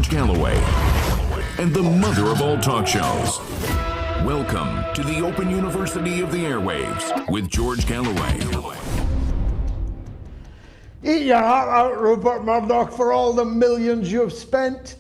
George Galloway, and the mother of all talk shows. Welcome to the Open University of the Airwaves with George Galloway. Eat your heart out, Rupert Murdoch, for all the millions you've spent.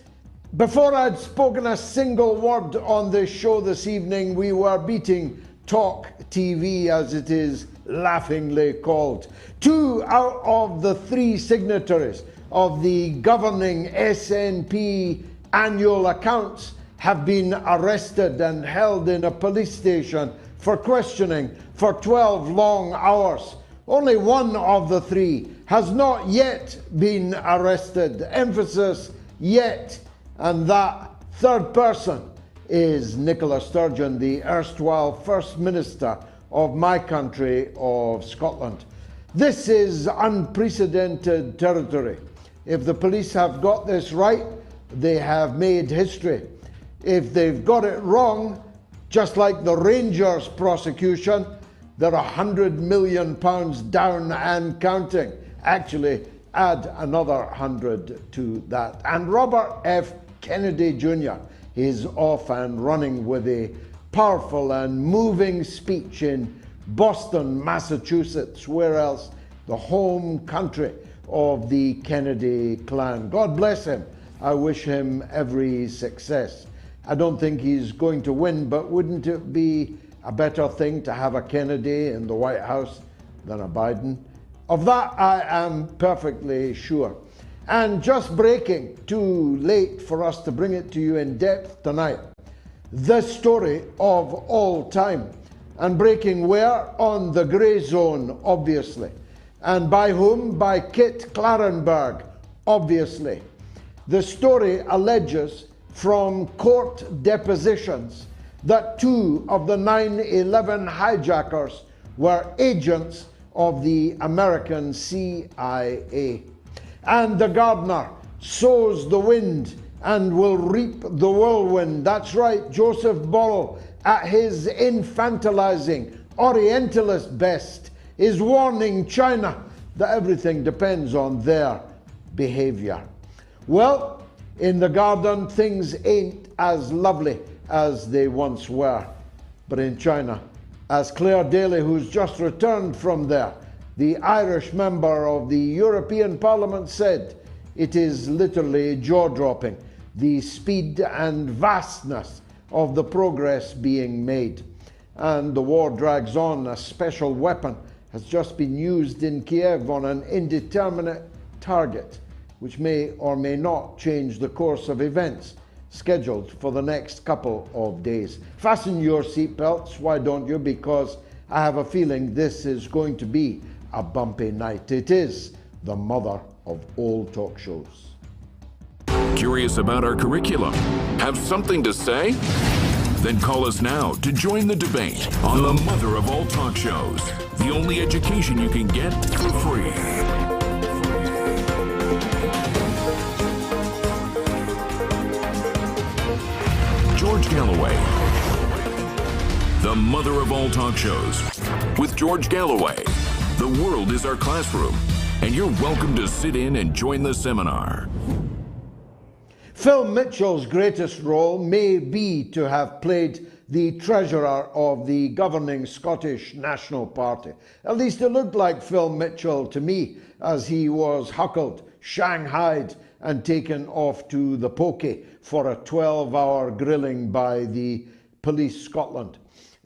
Before I'd spoken a single word on this show this evening, we were beating Talk TV, as it is laughingly called. 2 out of the 3 signatories of the governing SNP annual accounts have been arrested and held in a police station for questioning for 12 long hours. Only 1 of the 3 has not yet been arrested. Emphasis yet. And that third person is Nicola Sturgeon, the erstwhile First Minister of my country of Scotland. This is unprecedented territory. If the police have got this right, they have made history. If they've got it wrong, just like the Rangers prosecution, they're £100 million down and counting. Actually, add another 100 to that. And Robert F. Kennedy Jr. is off and running with a powerful and moving speech in Boston, Massachusetts, where else? The home country of the Kennedy clan. God bless him. I wish him every success. I don't think he's going to win, but wouldn't it be a better thing to have a Kennedy in the White House than a Biden? Of that I am perfectly sure. And just breaking, too late for us to bring it to you in depth tonight, the story of all time. And breaking where? On the Grey Zone, obviously. And by whom? By Kit Clarenberg, obviously. The story alleges from court depositions that 2 of the 9/11 hijackers were agents of the American CIA. And the gardener sows the wind and will reap the whirlwind. That's right, Joseph Borrell, at his infantilizing, Orientalist best, is warning China that everything depends on their behavior. Well, in the garden, things ain't as lovely as they once were. But in China, as Claire Daly, who's just returned from there, the Irish member of the European Parliament, said, it is literally jaw-dropping, the speed and vastness of the progress being made. And the war drags on. A special weapon has just been used in Kiev on an indeterminate target, which may or may not change the course of events scheduled for the next couple of days. Fasten your seatbelts, why don't you? Because I have a feeling this is going to be a bumpy night. It is the mother of all talk shows. Curious about our curriculum? Have something to say? Then call us now to join the debate on the mother of all talk shows. The only education you can get for free. George Galloway, the mother of all talk shows. With George Galloway, the world is our classroom, and you're welcome to sit in and join the seminar. Phil Mitchell's greatest role may be to have played the treasurer of the governing Scottish National Party. At least it looked like Phil Mitchell to me, as he was huckled, shanghaied, and taken off to the pokey for a 12-hour grilling by the Police Scotland.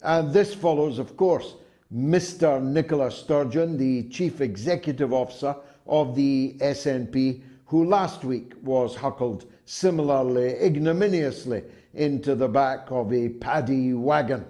And this follows, of course, Mr. Nicola Sturgeon, the Chief Executive Officer of the SNP, who last week was huckled similarly ignominiously into the back of a paddy wagon.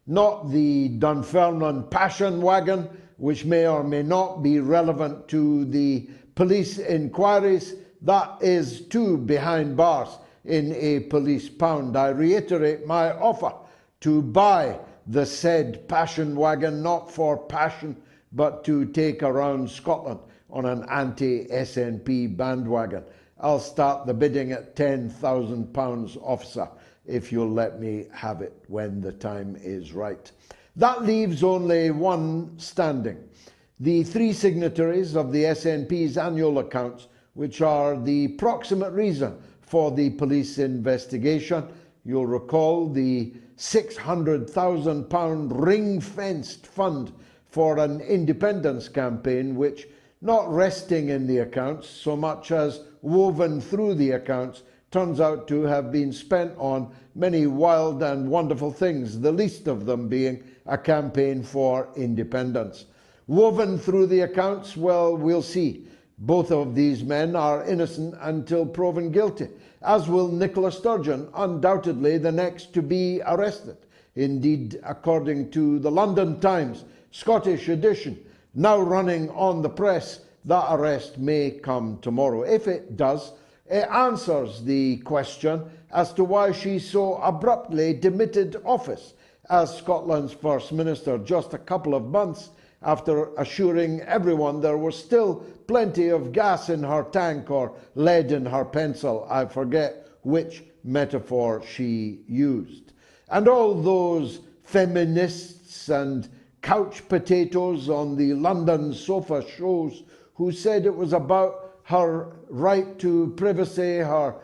Not the Dunfermline passion wagon, which may or may not be relevant to the police inquiries. That is too behind bars in a police pound. I reiterate my offer to buy the said passion wagon, not for passion, but to take around Scotland on an anti-SNP bandwagon. I'll start the bidding at £10,000, officer, if you'll let me have it when the time is right. That leaves only one standing. The 3 signatories of the SNP's annual accounts, which are the proximate reason for the police investigation. You'll recall the £600,000 ring-fenced fund for an independence campaign, which, not resting in the accounts so much as woven through the accounts, turns out to have been spent on many wild and wonderful things, the least of them being a campaign for independence. Woven through the accounts, well, we'll see. Both of these men are innocent until proven guilty, as will Nicola Sturgeon, undoubtedly the next to be arrested. Indeed, according to the London Times Scottish edition, now running on the press, that arrest may come tomorrow. If it does, it answers the question as to why she so abruptly demitted office as Scotland's First Minister just a couple of months after assuring everyone there was still plenty of gas in her tank or lead in her pencil. I forget which metaphor she used. And all those feminists and couch potatoes on the London sofa shows who said it was about her right to privacy, her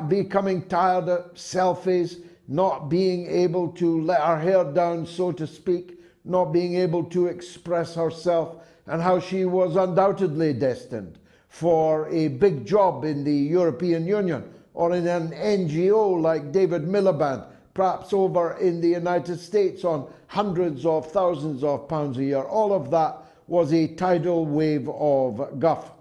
becoming tired of selfies, not being able to let her hair down, so to speak, not being able to express herself, and how she was undoubtedly destined for a big job in the European Union or in an NGO like David Miliband, perhaps over in the United States on hundreds of thousands of pounds a year. All of that was a tidal wave of guff.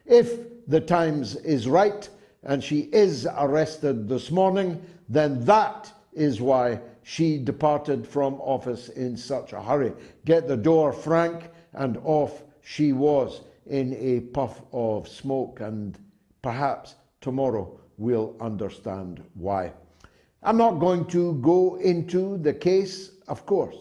If the Times is right and she is arrested this morning, then that is why she departed from office in such a hurry. Get the door, Frank, and off she was in a puff of smoke, and perhaps tomorrow we'll understand why. I'm not going to go into the case, of course,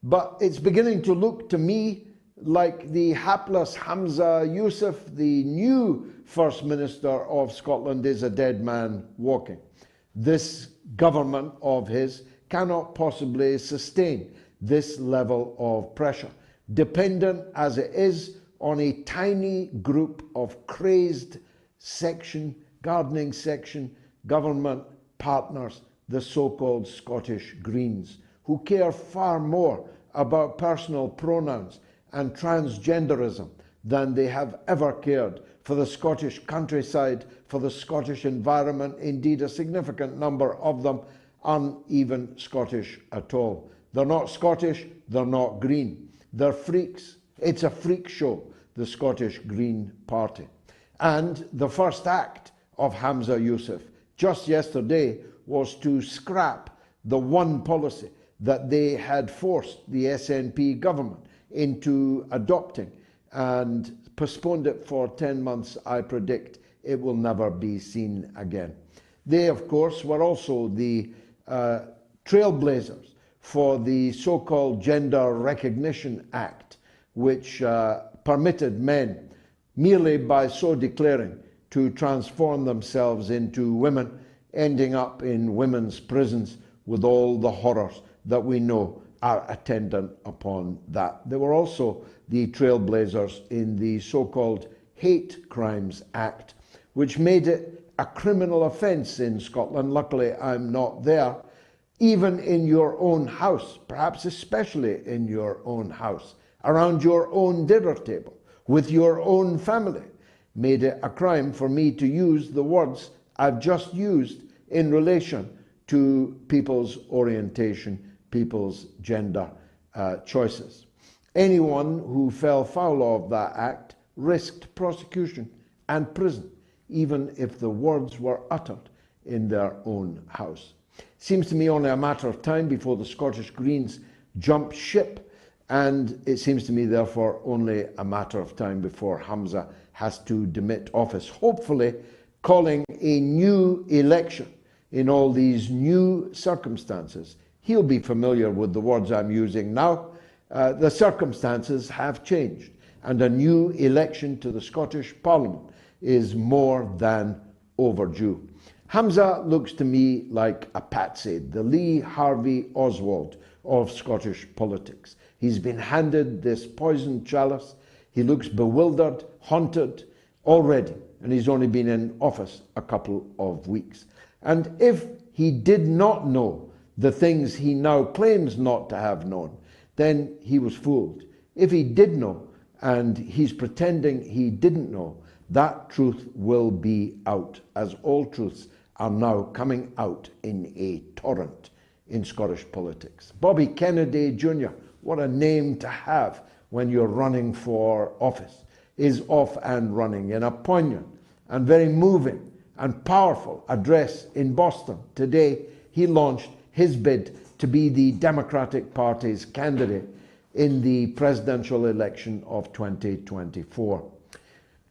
but it's beginning to look to me like the hapless Hamza Yusuf, the new First Minister of Scotland, is a dead man walking. This government of his cannot possibly sustain this level of pressure, dependent as it is on a tiny group of crazed gardening section government partners, the so-called Scottish Greens, who care far more about personal pronouns and transgenderism than they have ever cared for the Scottish countryside, for the Scottish environment. Indeed, a significant number of them aren't even Scottish at all. They're not Scottish, they're not Green. They're freaks. It's a freak show, the Scottish Green Party. And the first act of Hamza Yusuf just yesterday was to scrap the one policy that they had forced the SNP government into adopting and postponed it for 10 months. I predict it will never be seen again. They, of course, were also the trailblazers for the so-called Gender Recognition Act, which permitted men, merely by so declaring, to transform themselves into women, ending up in women's prisons with all the horrors that we know are attendant upon that. They were also the trailblazers in the so-called Hate Crimes Act, which made it a criminal offence in Scotland. Luckily, I'm not there. Even in your own house, perhaps especially in your own house, around your own dinner table, with your own family, made it a crime for me to use the words I've just used in relation to people's orientation, people's gender choices. Anyone who fell foul of that act risked prosecution and prison, even if the words were uttered in their own house. Seems to me only a matter of time before the Scottish Greens jump ship, and it seems to me therefore only a matter of time before Hamza has to demit office, hopefully calling a new election in all these new circumstances. He'll be familiar with the words I'm using now. The circumstances have changed, and a new election to the Scottish Parliament is more than overdue. Hamza looks to me like a patsy, the Lee Harvey Oswald of Scottish politics. He's been handed this poisoned chalice. He looks bewildered, haunted, already, and he's only been in office a couple of weeks. And if he did not know the things he now claims not to have known, then he was fooled. If he did know, and he's pretending he didn't know, that truth will be out, as all truths are now coming out in a torrent in Scottish politics. Bobby Kennedy Jr., what a name to have when you're running for office, is off and running in a poignant and very moving and powerful address in Boston. Today, he launched his bid to be the Democratic Party's candidate in the presidential election of 2024.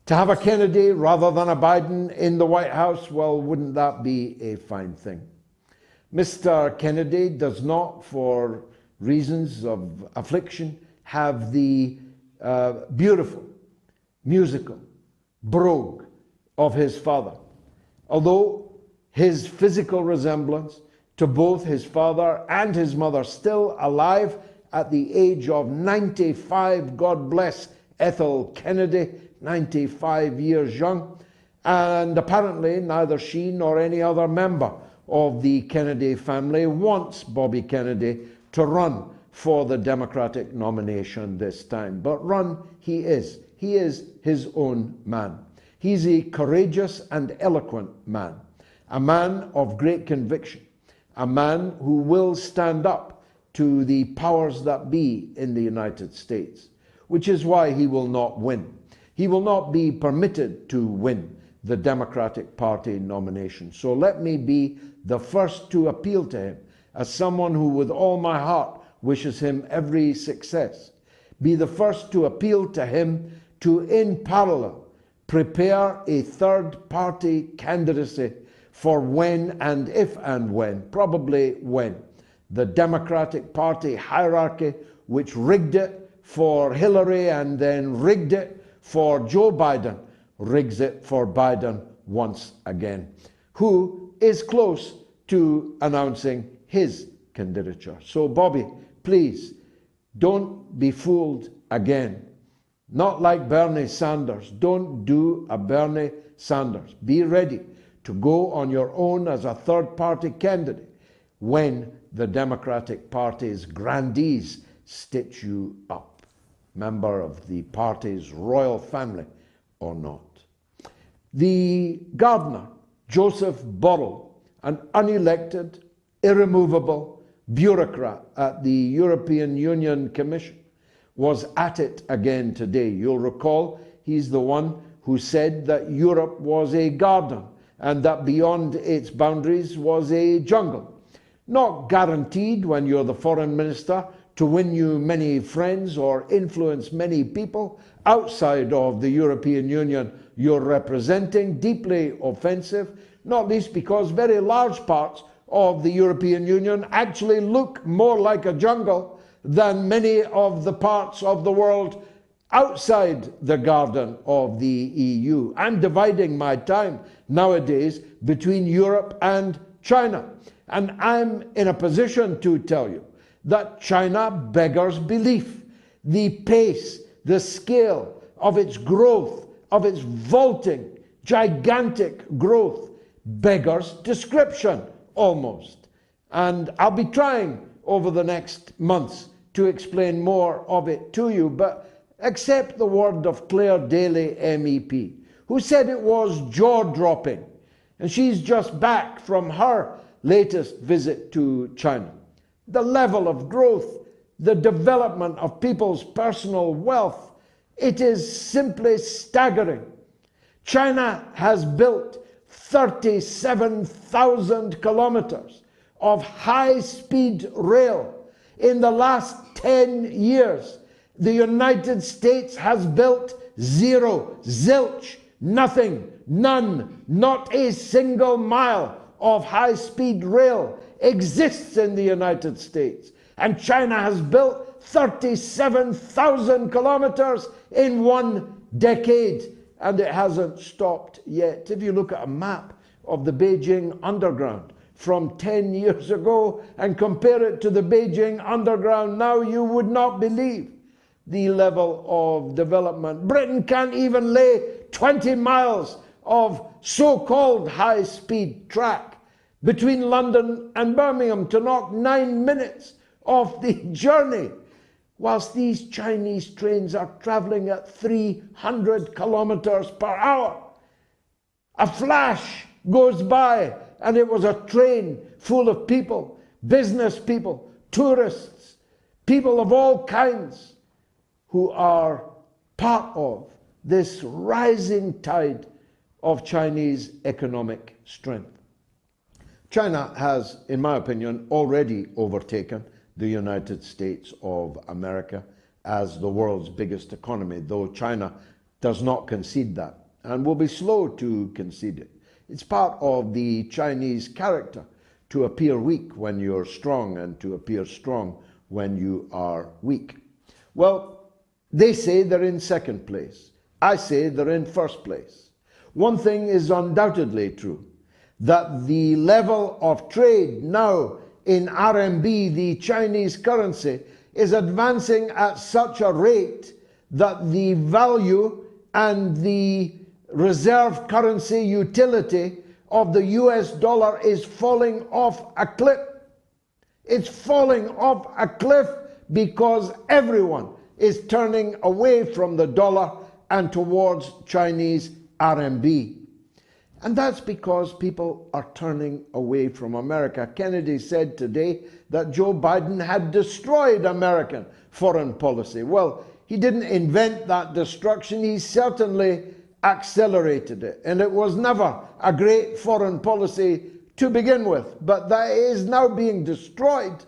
To have a Kennedy rather than a Biden in the White House, well, wouldn't that be a fine thing? Mr. Kennedy does not, for reasons of affliction, have the beautiful, musical brogue of his father. Although his physical resemblance to both his father and his mother still alive at the age of 95, God bless Ethel Kennedy, 95 years young, and apparently neither she nor any other member of the Kennedy family wants Bobby Kennedy to run for the Democratic nomination this time. But run he is. He is his own man. He's a courageous and eloquent man, a man of great conviction, a man who will stand up to the powers that be in the United States, which is why he will not win. He will not be permitted to win the Democratic Party nomination. So let me be the first to appeal to him as someone who with all my heart wishes him every success. Be the first to appeal to him to, in parallel, prepare a third-party candidacy for when and if and when, probably when, the Democratic Party hierarchy, which rigged it for Hillary and then rigged it for Joe Biden, rigs it for Biden once again, who is close to announcing his candidature. So Bobby, please, don't be fooled again. Not like Bernie Sanders. Don't do a Bernie Sanders. Be ready to go on your own as a third-party candidate when the Democratic Party's grandees stitch you up, member of the party's royal family or not. The gardener, Joseph Borrell, an unelected, irremovable bureaucrat at the European Union Commission, was at it again today. You'll recall he's the one who said that Europe was a garden and that beyond its boundaries was a jungle. Not guaranteed when you're the foreign minister to win you many friends or influence many people outside of the European Union you're representing. Deeply offensive, not least because very large parts of the European Union actually look more like a jungle than many of the parts of the world outside the garden of the EU. I'm dividing my time nowadays between Europe and China, and I'm in a position to tell you that China beggars belief. The pace, the scale of its growth, of its vaulting, gigantic growth, beggars description almost. And I'll be trying over the next months to explain more of it to you, but accept the word of Claire Daly, MEP, who said it was jaw-dropping, and she's just back from her latest visit to China. The level of growth, the development of people's personal wealth, it is simply staggering. China has built 37,000 kilometers of high-speed rail in the last 10 years. The United States has built zero, zilch, nothing, none, not a single mile of high-speed rail exists in the United States. And China has built 37,000 kilometers in 1 decade, and it hasn't stopped yet. If you look at a map of the Beijing Underground from 10 years ago and compare it to the Beijing Underground now, you would not believe the level of development. Britain can't even lay 20 miles of so-called high-speed track between London and Birmingham to knock 9 minutes off the journey, whilst these Chinese trains are travelling at 300 kilometres per hour. A flash goes by and it was a train full of people, business people, tourists, people of all kinds who are part of this rising tide of Chinese economic strength. China has, in my opinion, already overtaken the United States of America as the world's biggest economy, though China does not concede that and will be slow to concede it. It's part of the Chinese character to appear weak when you're strong and to appear strong when you are weak. Well, they say they're in second place. I say they're in first place. One thing is undoubtedly true, that the level of trade now in RMB, the Chinese currency, is advancing at such a rate that the value and the reserve currency utility of the US dollar is falling off a cliff. It's falling off a cliff because everyone is turning away from the dollar and towards Chinese RMB. And that's because people are turning away from America. Kennedy said today that Joe Biden had destroyed American foreign policy. Well, he didn't invent that destruction. He certainly accelerated it. And it was never a great foreign policy to begin with. But that it is now being destroyed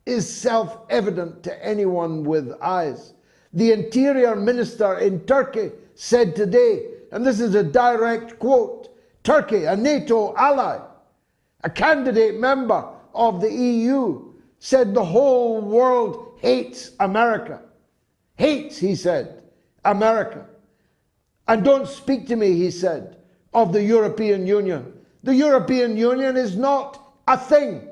is self-evident to anyone with eyes. The Interior Minister in Turkey said today, and this is a direct quote, Turkey, a NATO ally, a candidate member of the EU, said the whole world hates America. Hates, he said, America. And don't speak to me, he said, of the European Union. The European Union is not a thing.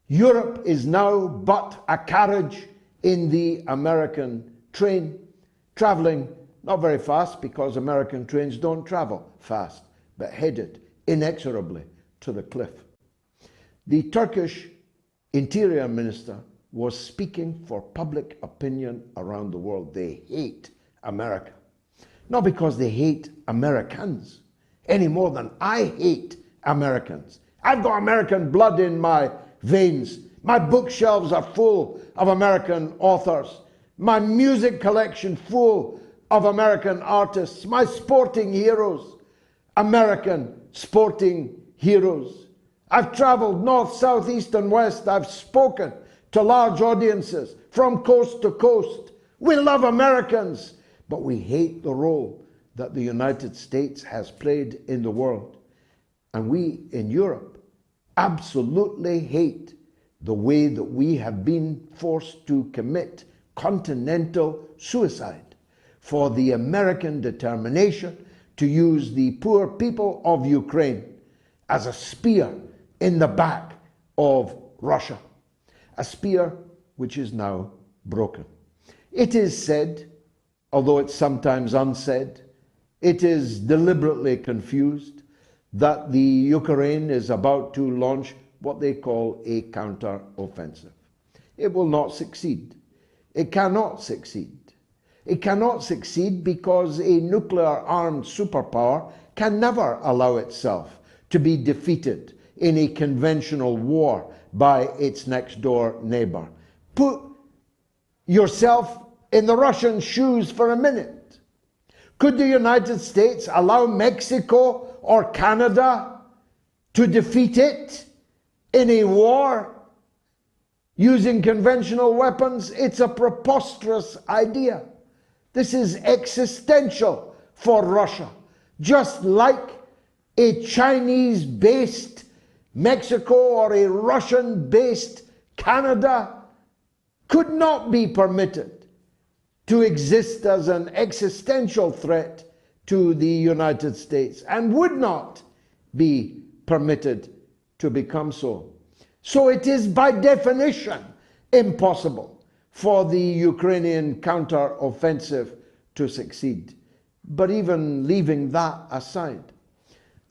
Europe is now but a carriage in the American train, travelling not very fast because American trains don't travel fast, but headed inexorably to the cliff. The Turkish Interior Minister was speaking for public opinion around the world. They hate America. Not because they hate Americans, any more than I hate Americans. I've got American blood in my veins. My bookshelves are full of American authors. My music collection full of American artists. My sporting heroes, American sporting heroes. I've traveled north, south, east and west. I've spoken to large audiences from coast to coast. We love Americans, but we hate the role that the United States has played in the world. And we in Europe absolutely hate the way that we have been forced to commit continental suicide for the American determination to use the poor people of Ukraine as a spear in the back of Russia. A spear which is now broken. It is said, although it's sometimes unsaid, it is deliberately confused, that the Ukraine is about to launch what they call a counter-offensive. It will not succeed. It cannot succeed. It cannot succeed because a nuclear-armed superpower can never allow itself to be defeated in a conventional war by its next-door neighbor. Put yourself in the Russian shoes for a minute. Could the United States allow Mexico or Canada to defeat it in a war using conventional weapons? It's a preposterous idea. This is existential for Russia. Just like a Chinese-based Mexico or a Russian-based Canada could not be permitted to exist as an existential threat to the United States and would not be permitted to become so. So it is by definition impossible for the Ukrainian counter-offensive to succeed. But even leaving that aside,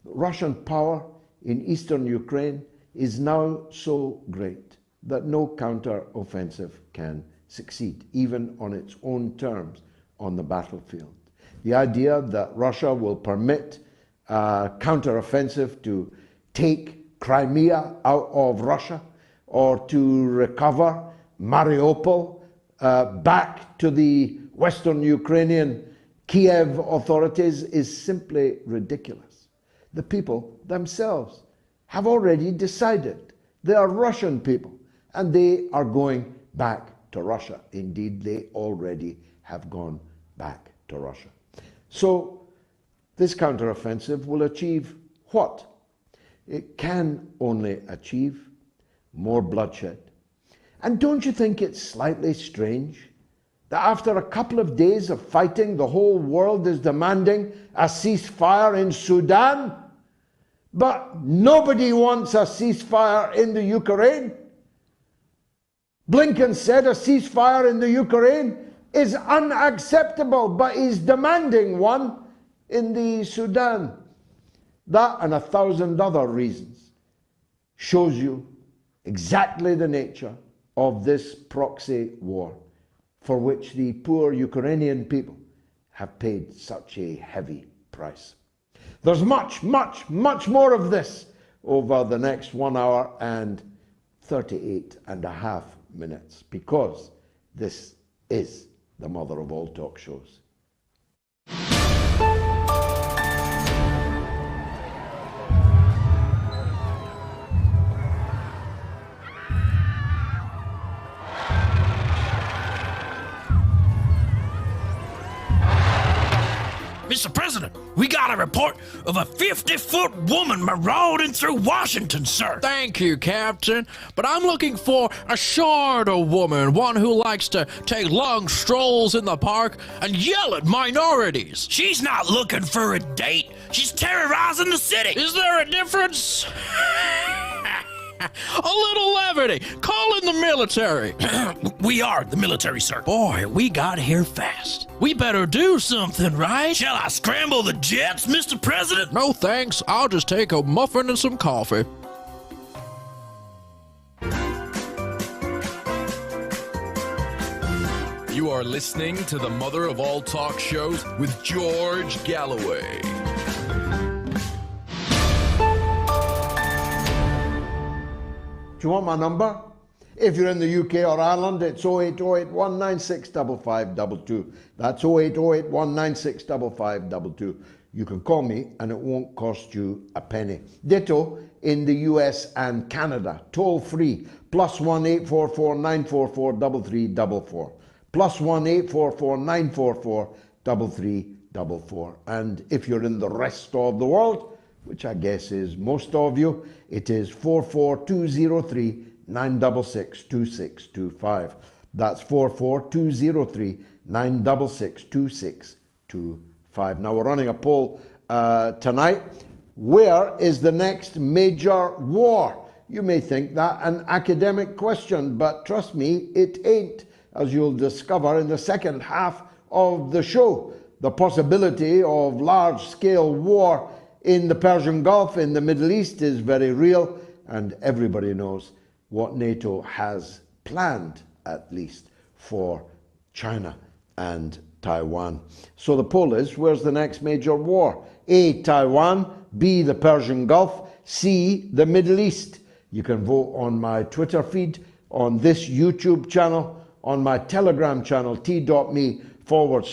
Russian power in eastern Ukraine is now so great that no counter-offensive can succeed, even on its own terms on the battlefield. The idea that Russia will permit a counter-offensive to take Crimea out of Russia or to recover Mariupol back to the Western Ukrainian Kiev authorities is simply ridiculous. The people themselves have already decided. They are Russian people, and they are going back to Russia. Indeed, they already have gone back to Russia. So this counteroffensive will achieve what? It can only achieve more bloodshed. And don't you think it's slightly strange that after a couple of days of fighting, the whole world is demanding a ceasefire in Sudan, but nobody wants a ceasefire in the Ukraine? Blinken said a ceasefire in the Ukraine is unacceptable, but he's demanding one in the Sudan. That and 1,000 other reasons shows you exactly the nature of this proxy war for which the poor Ukrainian people have paid such a heavy price. There's much, much, much more of this over the next 1 hour and 38 and a half minutes, because this is the mother of all talk shows. Mr. President, we got a report of a 50-foot woman marauding through Washington, sir. Thank you, Captain. But I'm looking for a shorter woman, one who likes to take long strolls in the park and yell at minorities. She's not looking for a date. She's terrorizing the city. Is there a difference? A little levity. Call in the military. We are the military, sir. Boy, we got here fast. We better do something, right? Shall I scramble the jets, Mr. President? No thanks. I'll just take a muffin and some coffee. You are listening to the mother of all talk shows with George Galloway. Do you want my number? If you're in the UK or Ireland, it's 08081 965522. That's 08081 965522. You can call me and it won't cost you a penny. Ditto in the US and Canada, toll free, +1 844 944 3344. +1 844 944 3344. And if you're in the rest of the world, which I guess is most of you, it is 44203 966 2625. That's 44203 966 2625. Now we're running a poll tonight. Where is the next major war? You may think that an academic question, but trust me, it ain't, as you'll discover in the second half of the show. The possibility of large-scale war in the Persian Gulf, in the Middle East, is very real, and everybody knows what NATO has planned, at least, for China and Taiwan. So the poll is, where's the next major war? A, Taiwan, B, the Persian Gulf, C, the Middle East. You can vote on my Twitter feed, on this YouTube channel, on my Telegram channel, t.me/George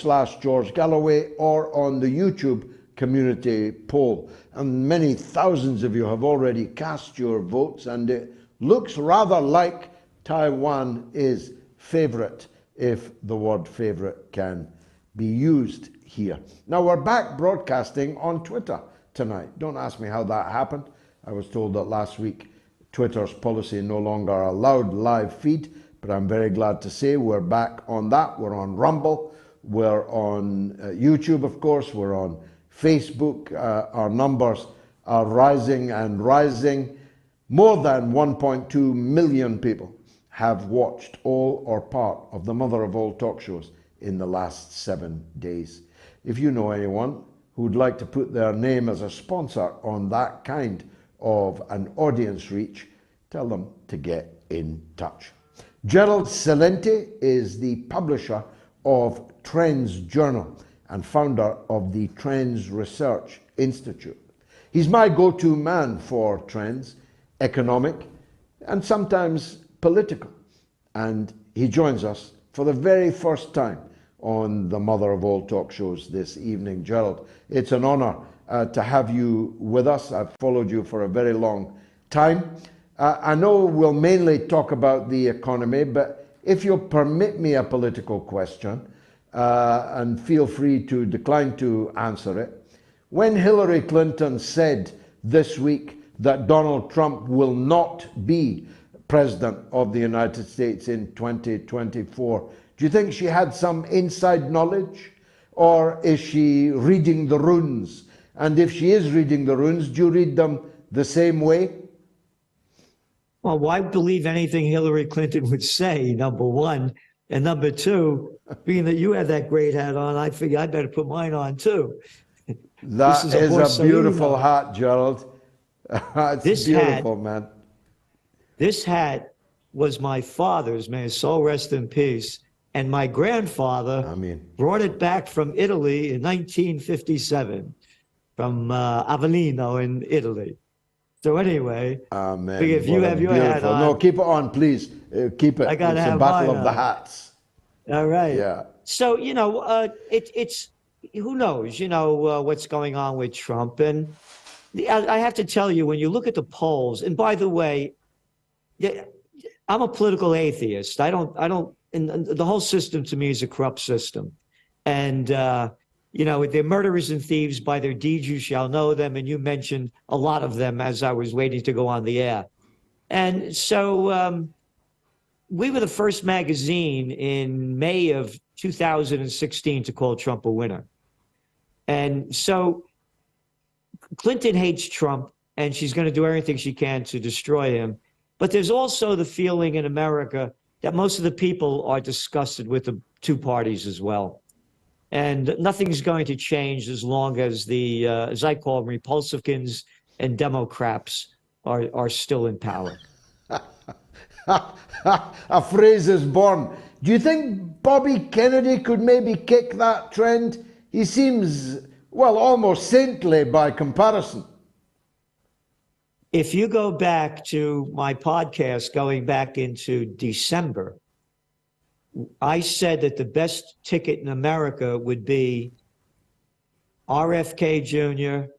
Galloway, or on the YouTube community poll. And many thousands of you have already cast your votes, and it looks rather like Taiwan is favourite, if the word favourite can be used here. Now we're back broadcasting on Twitter tonight. Don't ask me how that happened. I was told that last week Twitter's policy no longer allowed live feed, but I'm very glad to say we're back on that. We're on Rumble, we're on YouTube, of course, we're on Facebook. Our numbers are rising and rising. More than 1.2 million people have watched all or part of the mother of all talk shows in the last 7 days. If you know anyone who would like to put their name as a sponsor on that kind of an audience reach, tell them to get in touch. Gerald CELENTE is the publisher of Trends Journal and founder of the Trends Research Institute. He's my go-to man for trends, economic and sometimes political. And he joins us for the very first time on the mother of all talk shows this evening. Gerald, it's an honor to have you with us. I've followed you for a very long time. I know we'll mainly talk about the economy, but if you'll permit me a political question, and feel free to decline to answer it. When Hillary Clinton said this week that Donald Trump will not be president of the United States in 2024, do you think she had some inside knowledge, or is she reading the runes? And if she is reading the runes, do you read them the same way? Well, why believe anything Hillary Clinton would say, number one? And number two, being that you have that great hat on, I figure I better put mine on too. That is a beautiful hat, Gerald. It's beautiful, man. This hat was my father's, may his soul rest in peace. And my grandfather brought it back from Italy in 1957, from Avellino in Italy. So anyway, if you have your hat on. No, keep it on, please. Keep it. I gotta it's have a battle mine of the on. hats. All right. Yeah. So, it's who knows, what's going on with Trump. And I have to tell you, when you look at the polls, and by the way, I'm a political atheist. And the whole system to me is a corrupt system. And, they're murderers and thieves. By their deeds you shall know them. And you mentioned a lot of them as I was waiting to go on the air. And so we were the first magazine in May of 2016 to call Trump a winner. And so Clinton hates Trump, and she's going to do everything she can to destroy him. But there's also the feeling in America that most of the people are disgusted with the two parties as well. And nothing's going to change as long as the, as I call them, Republicans and Democrats are still in power. A phrase is born. Do you think Bobby Kennedy could maybe kick that trend? He seems, well, almost saintly by comparison. If you go back to my podcast going back into December, I said that the best ticket in America would be RFK Jr.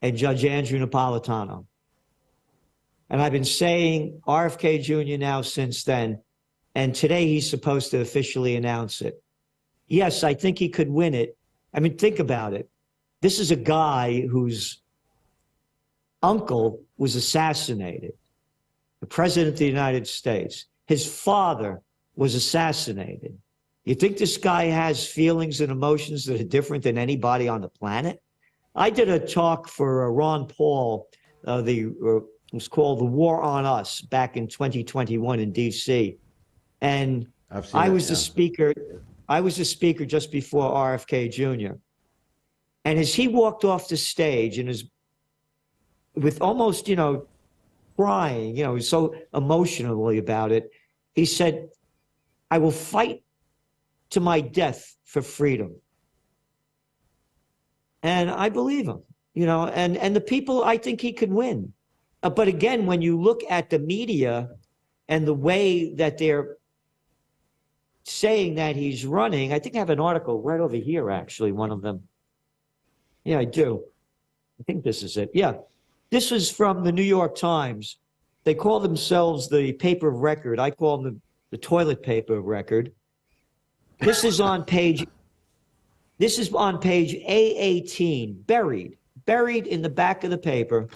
and Judge Andrew Napolitano. And I've been saying RFK Jr. now since then, and today he's supposed to officially announce it. Yes, I think he could win it. I mean, think about it. This is a guy whose uncle was assassinated, the president of the United States. His father was assassinated. You think this guy has feelings and emotions that are different than anybody on the planet? I did a talk for Ron Paul, it was called The War on Us, back in 2021 in DC. And I was the speaker. I was the speaker just before RFK Jr. And as he walked off the stage and with almost, crying, so emotionally about it, he said, "I will fight to my death for freedom." And I believe him, and the people, I think he could win. But again, when you look at the media and the way that they're saying that he's running, I think I have an article right over here, actually, one of them. Yeah, I do. I think this is it. Yeah. This is from the New York Times. They call themselves the paper of record. I call them the toilet paper of record. This is on page A18, buried in the back of the paper.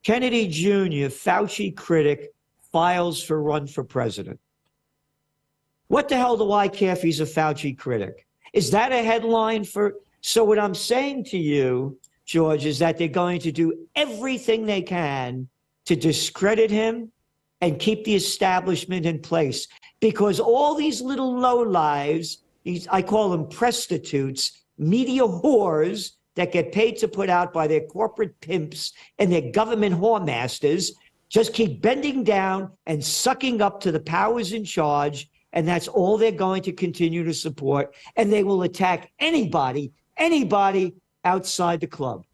Kennedy Jr., Fauci critic, files for run for president. What the hell do I care if he's a Fauci critic? Is that a headline for? So what I'm saying to you, George, is that they're going to do everything they can to discredit him and keep the establishment in place, because all these little lowlives I call them prostitutes, media whores that get paid to put out by their corporate pimps and their government whoremasters, just keep bending down and sucking up to the powers in charge, and that's all they're going to continue to support, and they will attack anybody outside the club.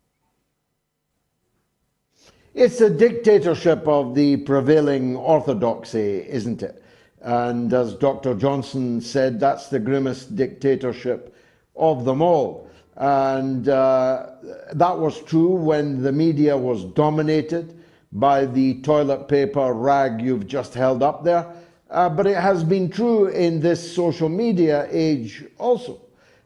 It's a dictatorship of the prevailing orthodoxy, isn't it? And as Dr. Johnson said, that's the grimmest dictatorship of them all. And that was true when the media was dominated by the toilet paper rag you've just held up there. But it has been true in this social media age also,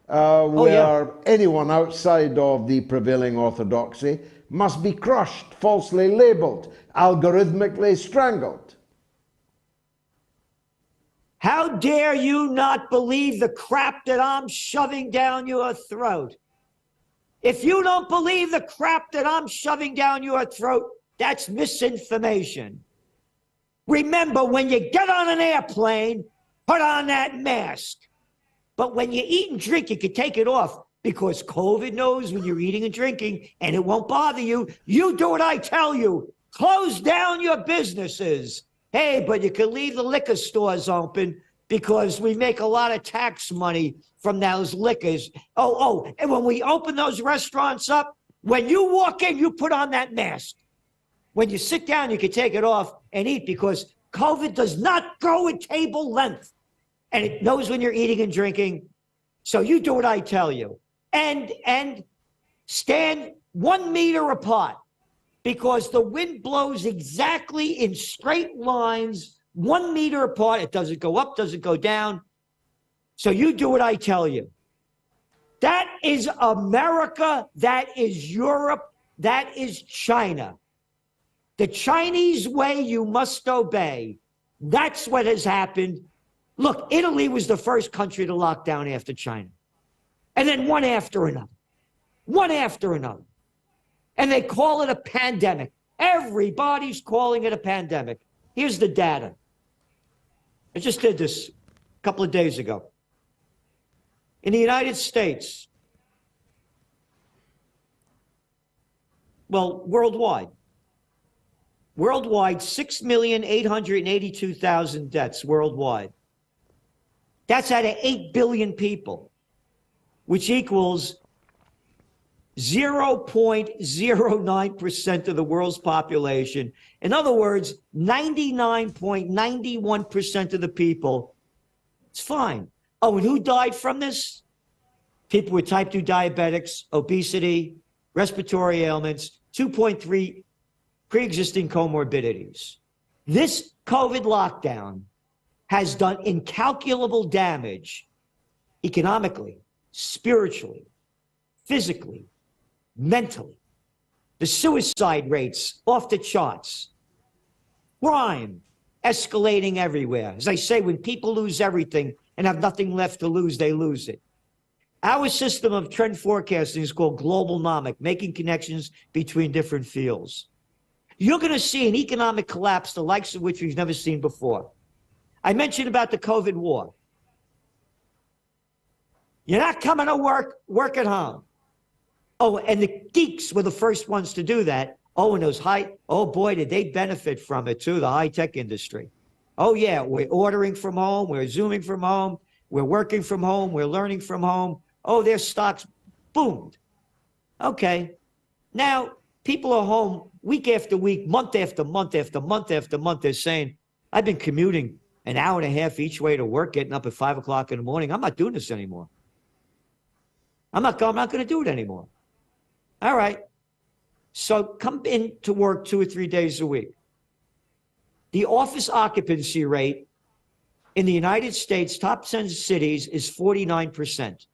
where anyone outside of the prevailing orthodoxy must be crushed, falsely labeled, algorithmically strangled. How dare you not believe the crap that I'm shoving down your throat? If you don't believe the crap that I'm shoving down your throat, that's misinformation. Remember, when you get on an airplane, put on that mask. But when you eat and drink, you can take it off, because COVID knows when you're eating and drinking, and it won't bother you. You do what I tell you. Close down your businesses. Hey, but you can leave the liquor stores open because we make a lot of tax money from those liquors. And when we open those restaurants up, when you walk in, you put on that mask. When you sit down, you can take it off and eat, because COVID does not go at table length. And it knows when you're eating and drinking. So you do what I tell you. And stand 1 meter apart, because the wind blows exactly in straight lines, 1 meter apart. It doesn't go up, doesn't go down. So you do what I tell you. That is America. That is Europe. That is China. The Chinese way you must obey. That's what has happened. Look, Italy was the first country to lock down after China. And then one after another. And they call it a pandemic. Everybody's calling it a pandemic. Here's the data. I just did this a couple of days ago. In the United States, worldwide, 6,882,000 deaths worldwide. That's out of 8 billion people, which equals 0.09% of the world's population. In other words, 99.91% of the people, it's fine. Oh, and who died from this? People with type 2 diabetics, obesity, respiratory ailments, 2.3 pre-existing comorbidities. This COVID lockdown has done incalculable damage economically, spiritually, physically, mentally. The suicide rates off the charts. Crime escalating everywhere. As I say, when people lose everything and have nothing left to lose, they lose it. Our system of trend forecasting is called globalnomic, making connections between different fields. You're going to see an economic collapse, the likes of which we've never seen before. I mentioned about the COVID war. You're not coming to work at home. Oh, and the geeks were the first ones to do that. Oh, and those oh boy, did they benefit from it too, the high-tech industry. Oh yeah, we're ordering from home, we're Zooming from home, we're working from home, we're learning from home. Oh, their stocks boomed. Okay, now people are home week after week, month after month after month after month. They're saying, I've been commuting an hour and a half each way to work, getting up at 5 o'clock in the morning. I'm not doing this anymore. I'm not going to do it anymore. All right. So come in to work 2 or 3 days a week. The office occupancy rate in the United States, top 10 cities, is 49%.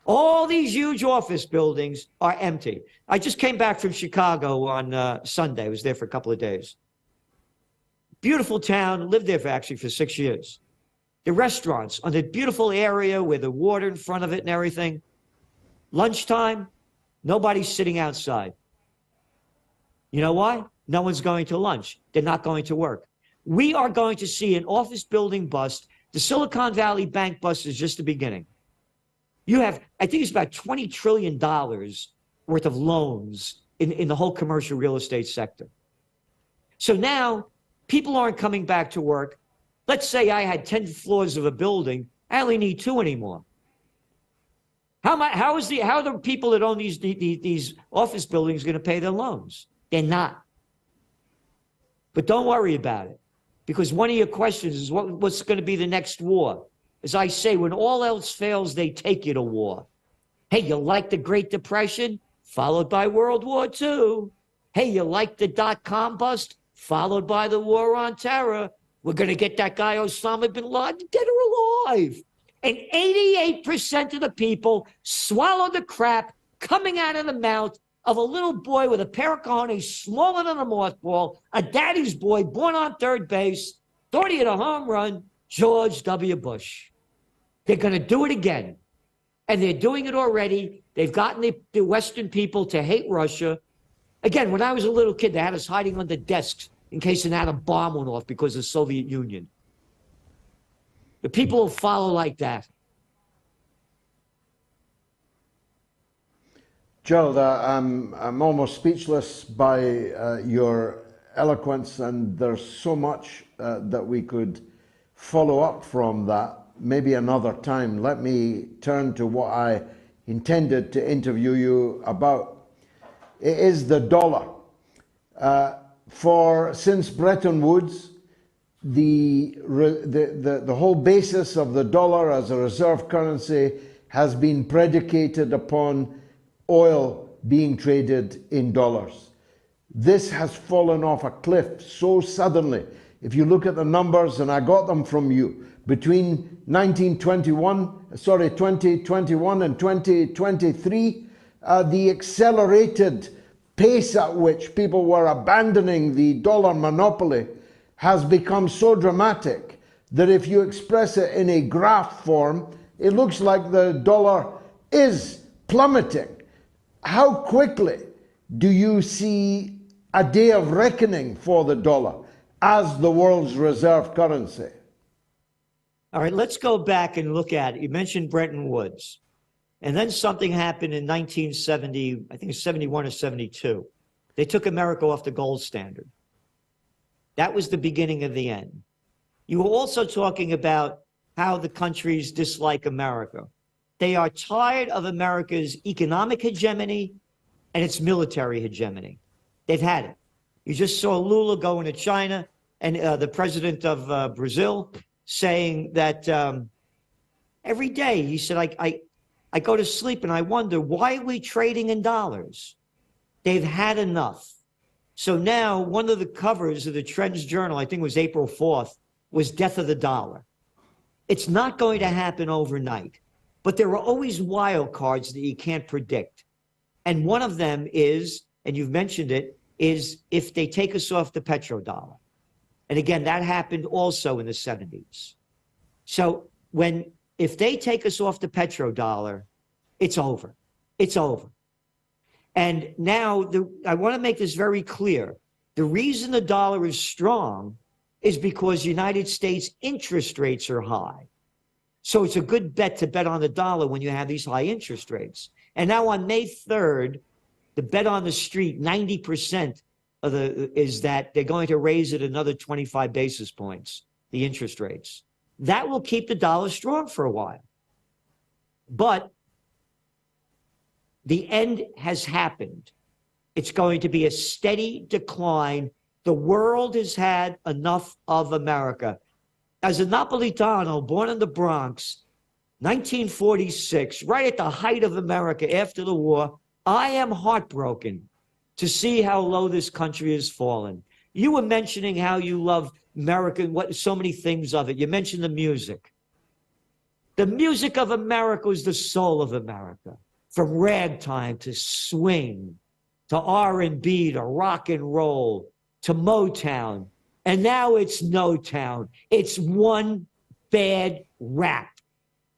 All these huge office buildings are empty. I just came back from Chicago on Sunday. I was there for a couple of days. Beautiful town. Lived there for 6 years. The restaurants on the beautiful area with the water in front of it and everything. Lunchtime, nobody's sitting outside. You know why? No one's going to lunch. They're not going to work. We are going to see an office building bust The Silicon Valley bank bust is just the beginning. You have, I think it's about $20 trillion worth of loans in the whole commercial real estate sector. So now people aren't coming back to work. Let's say I had 10 floors of a building. I only need 2 anymore. How are the people that own these office buildings going to pay their loans? They're not. But don't worry about it, because one of your questions is what's going to be the next war? As I say, when all else fails, they take you to war. Hey, you like the Great Depression? Followed by World War II. Hey, you like the dot-com bust? Followed by the War on Terror. We're going to get that guy Osama bin Laden dead or alive. And 88% of the people swallowed the crap coming out of the mouth of a little boy with a pair of cojones smaller than a mothball, a daddy's boy born on third base, thought he had a home run, George W. Bush. They're going to do it again. And they're doing it already. They've gotten the Western people to hate Russia. Again, when I was a little kid, they had us hiding under desks in case an atom bomb went off because of the Soviet Union. The people will follow like that. Gerald, I'm almost speechless by your eloquence, and there's so much that we could follow up from that. Maybe another time. Let me turn to what I intended to interview you about. It is the dollar. Since Bretton Woods, the whole basis of the dollar as a reserve currency has been predicated upon oil being traded in dollars. This has fallen off a cliff so suddenly. If you look at the numbers, and I got them from you, between 2021 and 2023, the accelerated pace at which people were abandoning the dollar monopoly has become so dramatic that if you express it in a graph form, it looks like the dollar is plummeting. How quickly do you see a day of reckoning for the dollar as the world's reserve currency? All right, let's go back and look at it. You mentioned Bretton Woods. And then something happened in 1970, I think it's 71 or 72. They took America off the gold standard. That was the beginning of the end. You were also talking about how the countries dislike America. They are tired of America's economic hegemony and its military hegemony. They've had it. You just saw Lula go into China, and the president of Brazil saying that every day, he said, I go to sleep and I wonder, why are we trading in dollars? They've had enough. So now one of the covers of the Trends Journal, I think it was April 4th, was Death of the Dollar. It's not going to happen overnight, but there are always wild cards that you can't predict. And one of them is, and you've mentioned it, is if they take us off the petrodollar. And again, that happened also in the 70s. So if they take us off the petrodollar, it's over. It's over. And now I want to make this very clear. The reason the dollar is strong is because United States interest rates are high. So it's a good bet to bet on the dollar when you have these high interest rates. And now on May 3rd, the bet on the street, 90% is that they're going to raise it another 25 basis points, the interest rates. That will keep the dollar strong for a while. But the end has happened. It's going to be a steady decline. The world has had enough of America. As a Napolitano born in the Bronx, 1946, right at the height of America after the war, I am heartbroken to see how low this country has fallen. You were mentioning how you love America and so many things of it. You mentioned the music. The music of America is the soul of America. From ragtime to swing, to R&B, to rock and roll, to Motown. And now it's no town. It's one bad rap.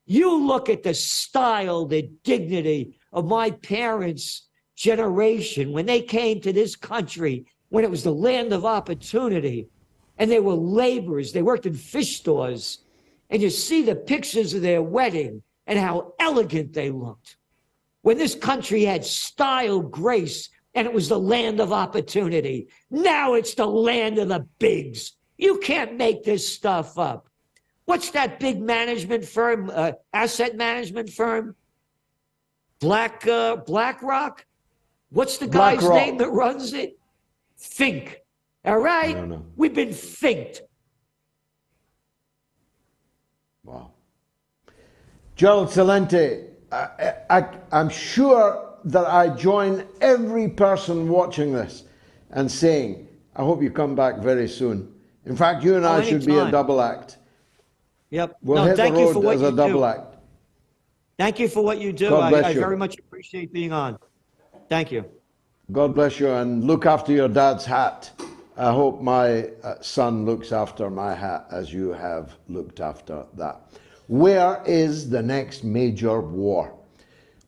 You look at the style, the dignity of my parents' generation when they came to this country, when it was the land of opportunity, and they were laborers. They worked in fish stores, and you see the pictures of their wedding and how elegant they looked. When this country had style, grace, and it was the land of opportunity. Now it's the land of the bigs. You can't make this stuff up. What's that big management firm, asset management firm? BlackRock? What's the guy's name that runs it? Fink. All right? No. We've been finked. Wow. Gerald Celente, I'm sure that I join every person watching this and saying, I hope you come back very soon. In fact, you and I should be a double act. Yep. We'll hit the road as a double act. Thank you for what you do. I very much appreciate being on. Thank you. God bless you, and look after your dad's hat. I hope my son looks after my hat as you have looked after that. Where is the next major war?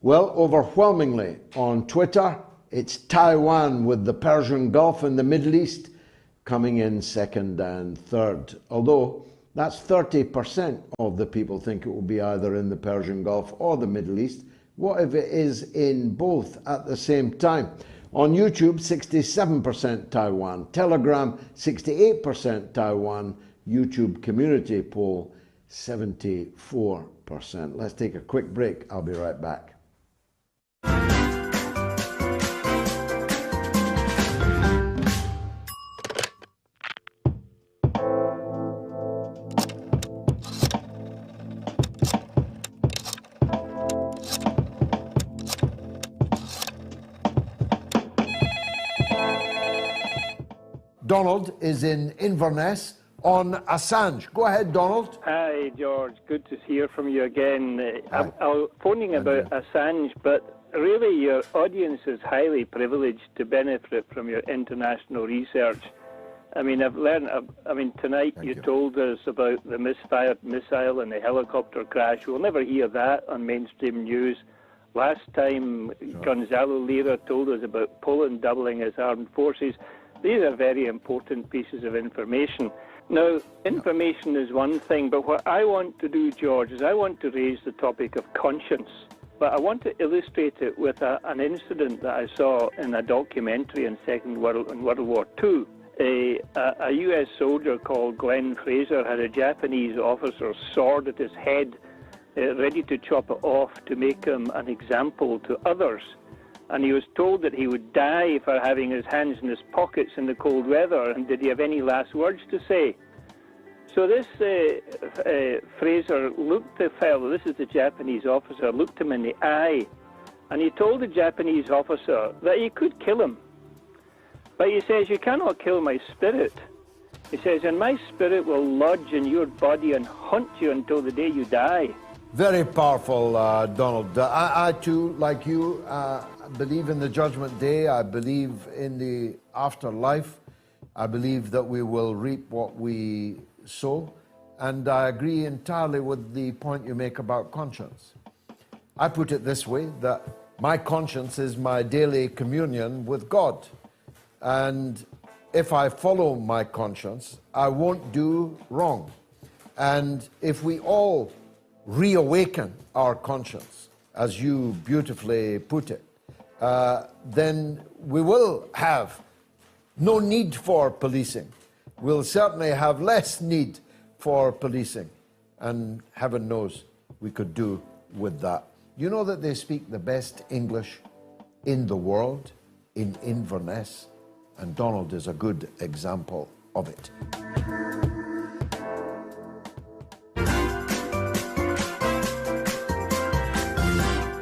Well, overwhelmingly on Twitter, it's Taiwan with the Persian Gulf and the Middle East coming in second and third. Although that's 30% of the people think it will be either in the Persian Gulf or the Middle East. What if it is in both at the same time? On YouTube, 67% Taiwan. Telegram, 68% Taiwan. YouTube community poll, 74%. Let's take a quick break. I'll be right back. Donald is in Inverness on Assange. Go ahead, Donald. Hi, George. Good to hear from you again. I'm phoning about Assange, but really your audience is highly privileged to benefit from your international research. I mean, I've learned, tonight you told us about the misfired missile and the helicopter crash. We'll never hear that on mainstream news. Last time, Gonzalo Lira told us about Poland doubling its armed forces. These are very important pieces of information. Now, information is one thing, but what I want to do, George, is I want to raise the topic of conscience. But I want to illustrate it with an incident that I saw in a documentary in World War II. A U.S. soldier called Glenn Fraser had a Japanese officer's sword at his head, ready to chop it off to make him an example to others. And he was told that he would die for having his hands in his pockets in the cold weather. And did he have any last words to say? So this Fraser looked the fellow, this is the Japanese officer, looked him in the eye. And he told the Japanese officer that he could kill him. But he says, you cannot kill my spirit. He says, and my spirit will lodge in your body and haunt you until the day you die. Very powerful, Donald. I too, like you, believe in the judgment day. I believe in the afterlife. I believe that we will reap what we sow. And I agree entirely with the point you make about conscience. I put it this way, that my conscience is my daily communion with God. And if I follow my conscience, I won't do wrong. And if we all reawaken our conscience, as you beautifully put it, then we will have no need for policing. We'll certainly have less need for policing. And heaven knows we could do with that. You know that they speak the best English in the world, in Inverness, and Donald is a good example of it.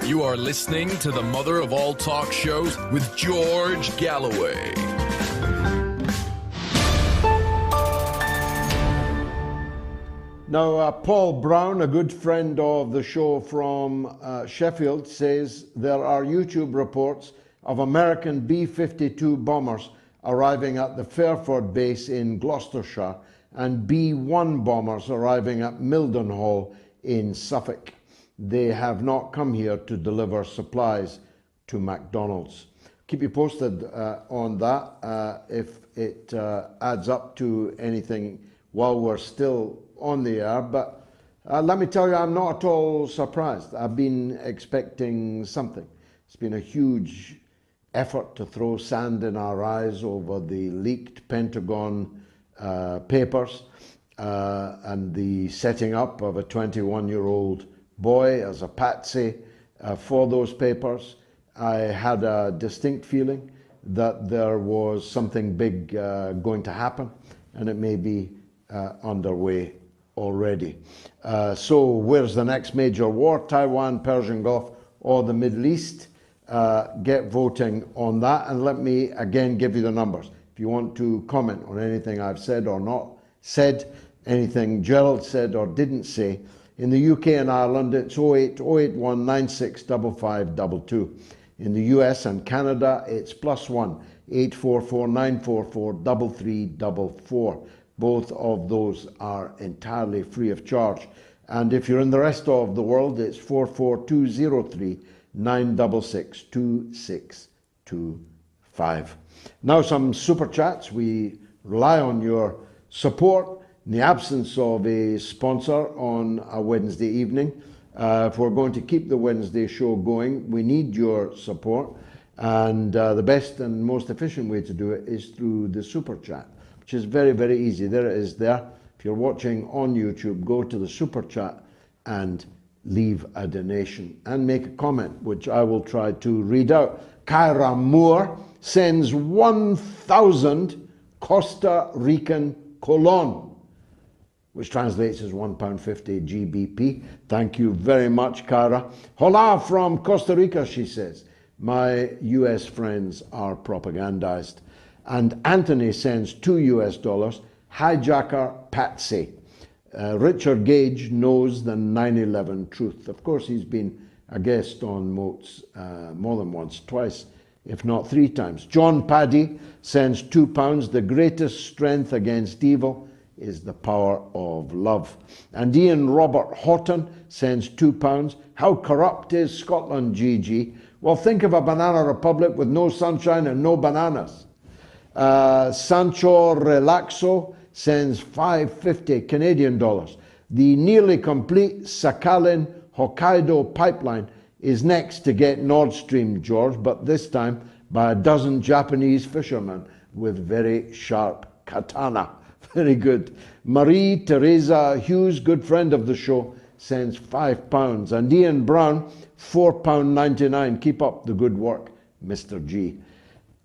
You are listening to the mother of all talk shows with George Galloway. Now, Paul Brown, a good friend of the show from Sheffield, says there are YouTube reports of American B-52 bombers arriving at the Fairford base in Gloucestershire and B-1 bombers arriving at Mildenhall in Suffolk. They have not come here to deliver supplies to McDonald's. Keep you posted on that if it adds up to anything while we're still on the air. But Let me tell you, I'm not at all surprised. I've been expecting something. It's been a huge effort to throw sand in our eyes over the leaked Pentagon papers and the setting up of a 21-year-old boy as a patsy for those papers. I had a distinct feeling that there was something big going to happen, and it may be underway already. So where's the next major war? Taiwan, Persian Gulf, or the Middle East? Get voting on that, and let me again give you the numbers. If you want to comment on anything I've said or not said, anything Gerald said or didn't say, in the UK and Ireland it's 08 081 96 5522. In the US and Canada it's +1 844 944 3344. Both of those are entirely free of charge. And if you're in the rest of the world, it's 44203 966 2625. Now some super chats. We rely on your support in the absence of a sponsor on a Wednesday evening. If we're going to keep the Wednesday show going, we need your support. And the best and most efficient way to do it is through the super chat, which is very, very easy. There it is there. If you're watching on YouTube, go to the super chat and leave a donation and make a comment, which I will try to read out. Kyra Moore sends 1,000 Costa Rican colon, which translates as £1.50 GBP. Thank you very much, Kyra. Hola from Costa Rica, she says. My US friends are propagandized. And Anthony sends $2 hijacker Patsy. Richard Gage knows the 9/11 truth. Of course, he's been a guest on MOATS more than once, twice, if not 3 times. John Paddy sends £2. The greatest strength against evil is the power of love. And Ian Robert Houghton sends £2. How corrupt is Scotland, GG? Well, think of a banana republic with no sunshine and no bananas. Sancho Relaxo sends $5.50 Canadian dollars. The nearly complete Sakhalin Hokkaido pipeline is next to get Nord Stream, George, but this time by a dozen Japanese fishermen with very sharp katana. Very good. Marie Teresa Hughes, good friend of the show, sends £5. And Ian Brown, £4.99. Keep up the good work, Mr. G.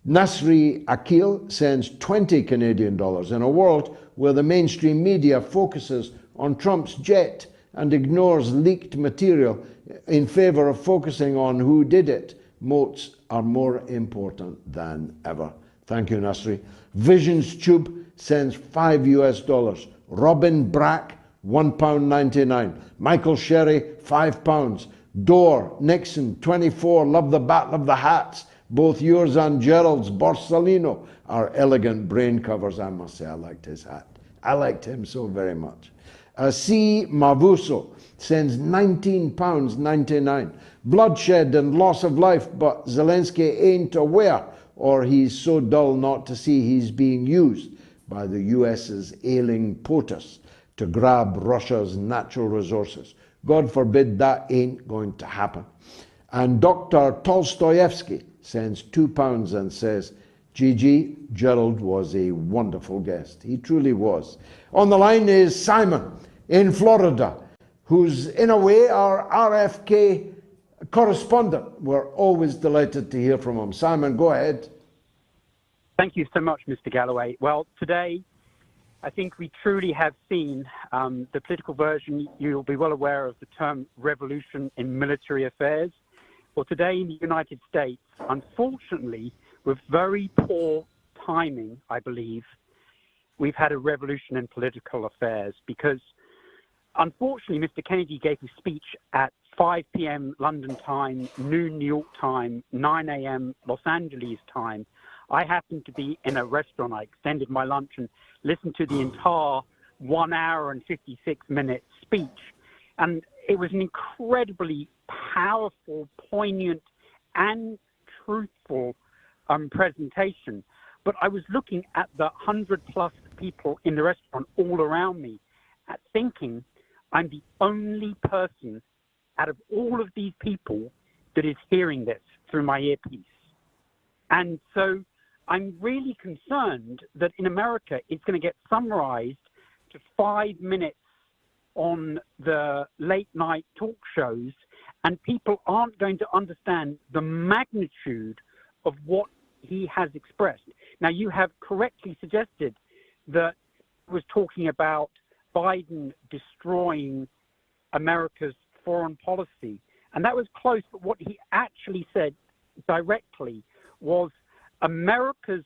Nasri Akil sends 20 Canadian dollars. In a world where the mainstream media focuses on Trump's jet and ignores leaked material in favor of focusing on who did it, MOATS are more important than ever. Thank you, Nasri. Visions Tube sends $5. Robin Brack, £1.99. Michael Sherry, £5. Dore Nixon, 24. Love the bat, love the hats. Both yours and Gerald's Borsalino are elegant brain covers. I must say, I liked his hat. I liked him so very much. C. Mavuso sends £19.99. Bloodshed and loss of life, but Zelensky ain't aware, or he's so dull not to see he's being used by the US's ailing POTUS to grab Russia's natural resources. God forbid that ain't going to happen. And Dr. Tolstoyevsky sends £2 and says, GG, Gerald was a wonderful guest. He truly was. On the line is Simon in Florida, who's in a way our RFK correspondent. We're always delighted to hear from him. Simon, go ahead. Thank you so much, Mr. Galloway. Well, today, I think we truly have seen the political version. You'll be well aware of the term revolution in military affairs. Well, today in the United States, unfortunately, with very poor timing, I believe, we've had a revolution in political affairs because, unfortunately, Mr. Kennedy gave his speech at 5 p.m. London time, noon New York time, 9 a.m. Los Angeles time. I happened to be in a restaurant. I extended my lunch and listened to the entire 1 hour and 56-minute speech. And it was an incredibly powerful, poignant, and truthful presentation. But I was looking at the 100+ people in the restaurant all around me, thinking, I'm the only person out of all of these people that is hearing this through my earpiece. And so I'm really concerned that in America, it's going to get summarized to 5 minutes on the late night talk shows, and people aren't going to understand the magnitude of what he has expressed. Now, you have correctly suggested that he was talking about Biden destroying America's foreign policy, and that was close, but what he actually said directly was America's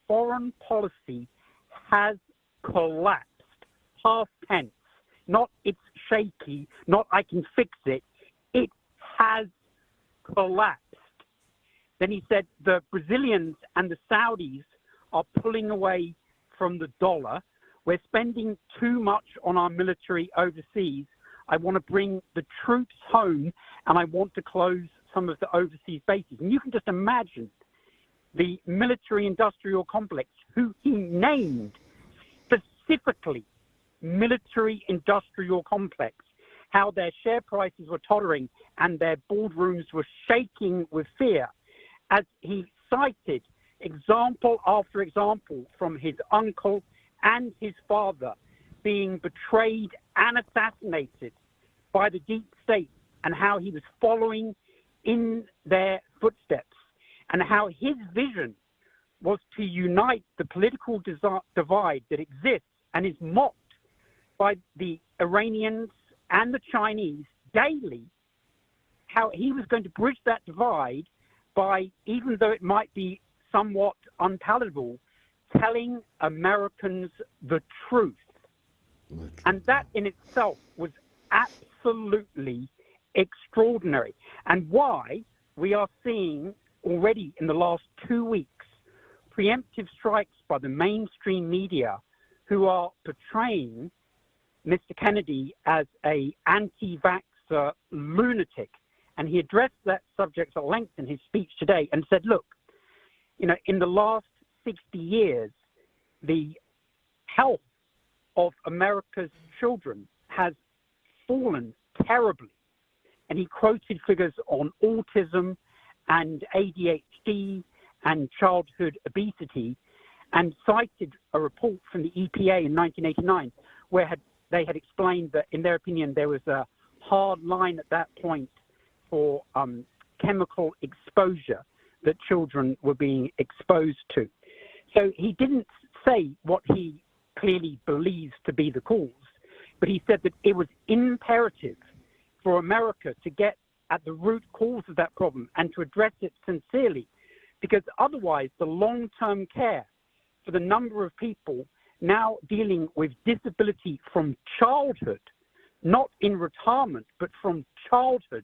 foreign policy has collapsed, past tense, not it's shaky, not I can fix it, it has collapsed. Then he said the Brazilians and the Saudis are pulling away from the dollar. We're spending too much on our military overseas. I want to bring the troops home, and I want to close some of the overseas bases. And you can just imagine the military-industrial complex, who he named specifically military-industrial complex, how their share prices were tottering and their boardrooms were shaking with fear, as he cited example after example from his uncle and his father being betrayed and assassinated by the deep state, and how he was following in their footsteps, and how his vision was to unite the political divide that exists and is mocked by the Iranians and the Chinese daily, how he was going to bridge that divide by, even though it might be somewhat unpalatable, telling Americans the truth. And that in itself was absolutely extraordinary. And why we are seeing already in the last 2 weeks preemptive strikes by the mainstream media, who are portraying Mr. Kennedy as a anti-vaxxer lunatic. And he addressed that subject at length in his speech today and said, look, you know, in the last 60 years, the health of America's children has fallen terribly. And he quoted figures on autism and ADHD and childhood obesity, and cited a report from the EPA in 1989 where they had explained that, in their opinion, there was a hard line at that point for chemical exposure that children were being exposed to. So he didn't say what he clearly believes to be the cause, but he said that it was imperative for America to get at the root cause of that problem and to address it sincerely, because otherwise the long-term care for the number of people now dealing with disability from childhood, not in retirement, but from childhood,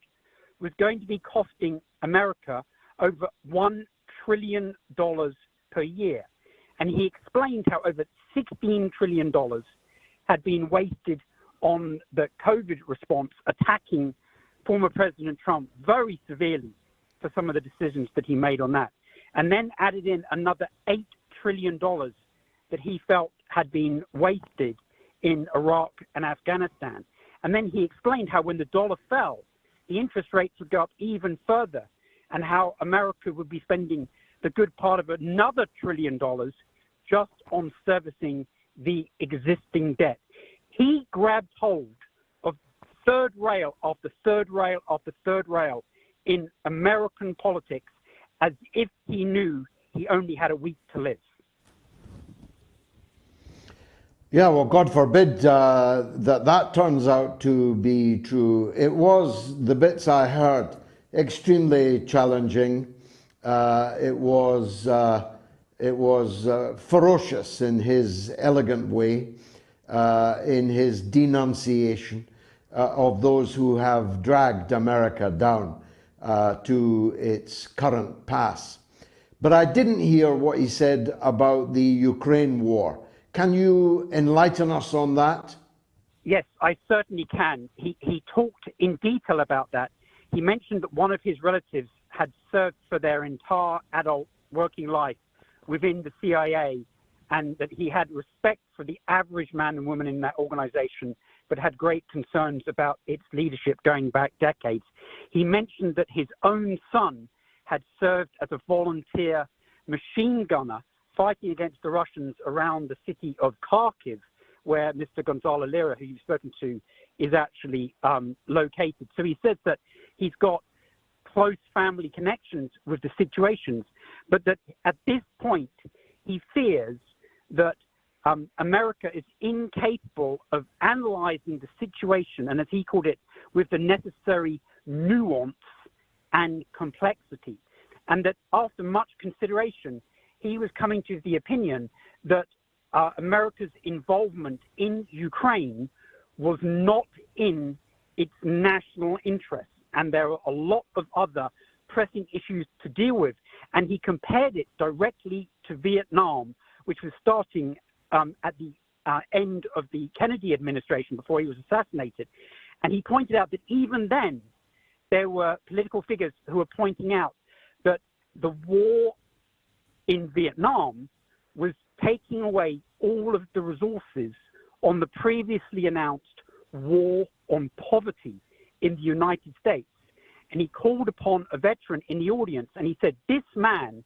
was going to be costing America over $1 trillion per year. And he explained how over $16 trillion had been wasted on the COVID response, attacking former President Trump very severely for some of the decisions that he made on that. And then added in another $8 trillion that he felt had been wasted in Iraq and Afghanistan. And then he explained how when the dollar fell, the interest rates would go up even further, and how America would be spending the good part of another $1 trillion just on servicing the existing debt. He grabbed hold of third rail after third rail after third rail in American politics as if he knew he only had a week to live. Yeah, well, God forbid that turns out to be true. It was, the bits I heard, extremely challenging. It was ferocious in his elegant way, in his denunciation of those who have dragged America down to its current pass. But I didn't hear what he said about the Ukraine war. Can you enlighten us on that? Yes, I certainly can. He talked in detail about that. He mentioned that one of his relatives had served for their entire adult working life within the CIA, and that he had respect for the average man and woman in that organization but had great concerns about its leadership going back decades. He mentioned that his own son had served as a volunteer machine gunner fighting against the Russians around the city of Kharkiv, where Mr. Gonzalo Lira, who you've spoken to, is actually located. So he says that he's got close family connections with the situations, but that at this point he fears that America is incapable of analyzing the situation, and as he called it, with the necessary nuance and complexity. And that after much consideration, he was coming to the opinion that America's involvement in Ukraine was not in its national interests. And there are a lot of other pressing issues to deal with. And he compared it directly to Vietnam, which was starting at the end of the Kennedy administration before he was assassinated. And he pointed out that even then, there were political figures who were pointing out that the war in Vietnam was taking away all of the resources on the previously announced war on poverty in the United States. And he called upon a veteran in the audience, and he said, this man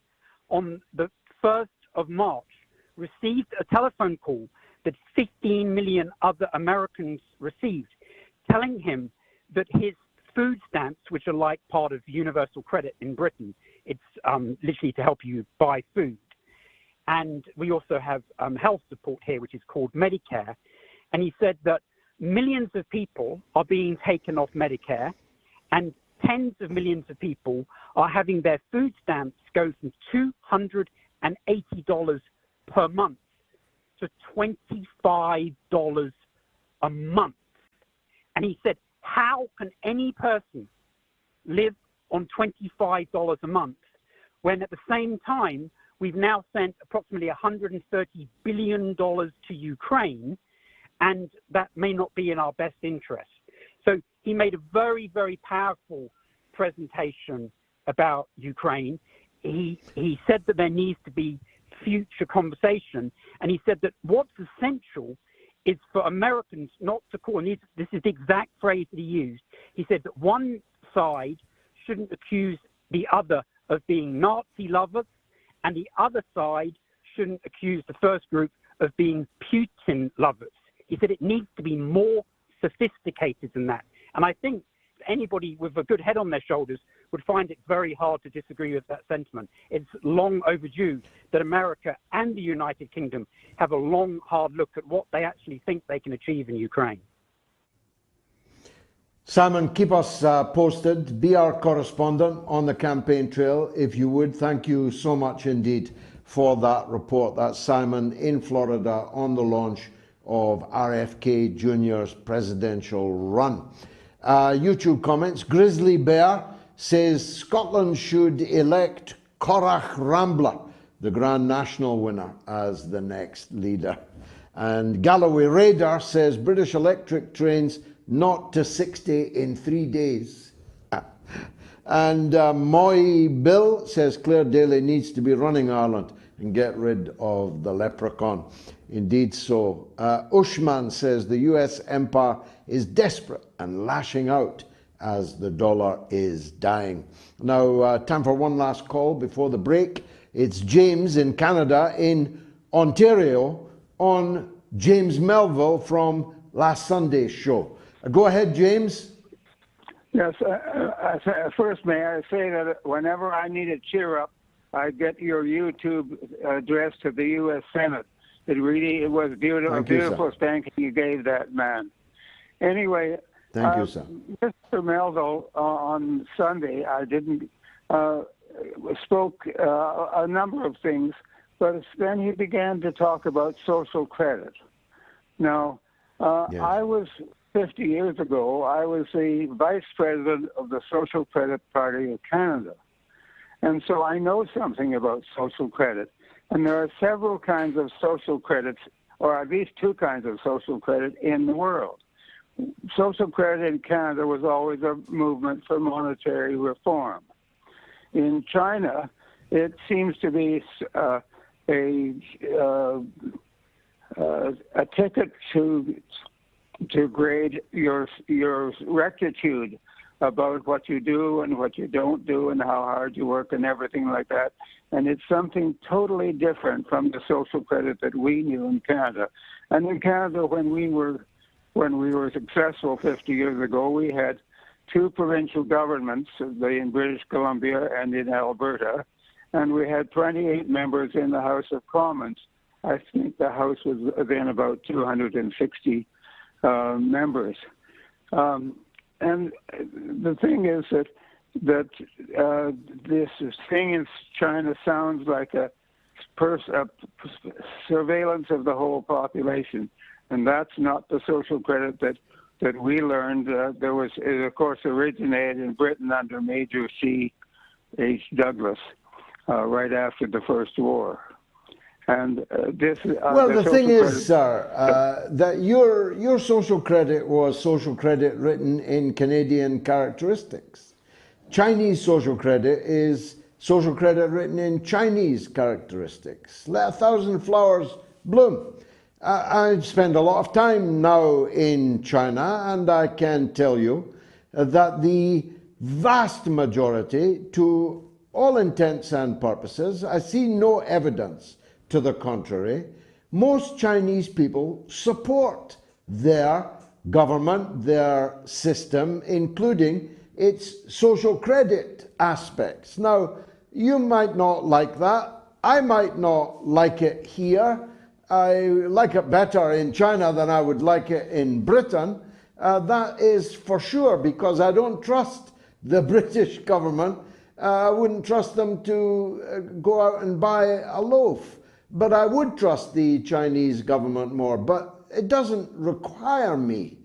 on the 1st of March received a telephone call that 15 million other Americans received, telling him that his food stamps, which are like part of universal credit in Britain, it's literally to help you buy food. And we also have health support here, which is called Medicare. And he said that millions of people are being taken off Medicare, and tens of millions of people are having their food stamps go from $280 per month to $25 a month. And he said, how can any person live on $25 a month when at the same time we've now sent approximately $130 billion to Ukraine, and that may not be in our best interest? So he made a very, very powerful presentation about Ukraine. He said that there needs to be future conversation, and he said that what's essential is for Americans not to call, and this is the exact phrase that he used, he said that one side shouldn't accuse the other of being Nazi lovers, and the other side shouldn't accuse the first group of being Putin lovers. He said it needs to be more sophisticated than that. And I think anybody with a good head on their shoulders would find it very hard to disagree with that sentiment. It's long overdue that America and the United Kingdom have a long, hard look at what they actually think they can achieve in Ukraine. Simon, keep us posted. Be our correspondent on the campaign trail, if you would. Thank you so much indeed for that report. That's Simon in Florida on the launch of RFK Jr.'s presidential run. YouTube comments. Grizzly Bear says Scotland should elect Corach Rambler, the Grand National winner, as the next leader. And Galloway Raider says British electric trains not to 60 in 3 days. And Moy Bill says Claire Daly needs to be running Ireland and get rid of the leprechaun. Indeed so. Ushman says the US empire is desperate and lashing out as the dollar is dying. Now, time for one last call before the break. It's James in Canada, in Ontario, on James Melville from last Sunday's show. Go ahead, James. Yes, first, may I say that whenever I need a cheer up, I get your YouTube address to the U.S. Senate. It was beautiful spanking you gave that man. Anyway, thank you, sir. Mr. Melville on Sunday, I didn't spoke a number of things, but then he began to talk about social credit. Now, yes. I was 50 years ago, I was the vice president of the Social Credit Party of Canada. And so I know something about social credit. And there are several kinds of social credits, or at least two kinds of social credit in the world. Social credit in Canada was always a movement for monetary reform. In China, it seems to be a ticket to to grade your rectitude about what you do and what you don't do and how hard you work and everything like that. And it's something totally different from the social credit that we knew in Canada. And in Canada, when we were successful 50 years ago, we had two provincial governments, in British Columbia and in Alberta, and we had 28 members in the House of Commons. I think the House was then about 260 members. And the thing is that this thing in China sounds like a surveillance of the whole population, and that's not the social credit that we learned. It of course originated in Britain under Major C.H. Douglas right after the First War. And this. Well, the thing is, sir, that your social credit was social credit written in Canadian characteristics. Chinese social credit is social credit written in Chinese characteristics. Let a thousand flowers bloom. I spend a lot of time now in China, and I can tell you that the vast majority, to all intents and purposes, I see no evidence to the contrary, most Chinese people support their government, their system, including its social credit aspects. Now, you might not like that. I might not like it here. I like it better in China than I would like it in Britain. That is for sure, because I don't trust the British government. I wouldn't trust them to go out and buy a loaf. But I would trust the Chinese government more. But it doesn't require me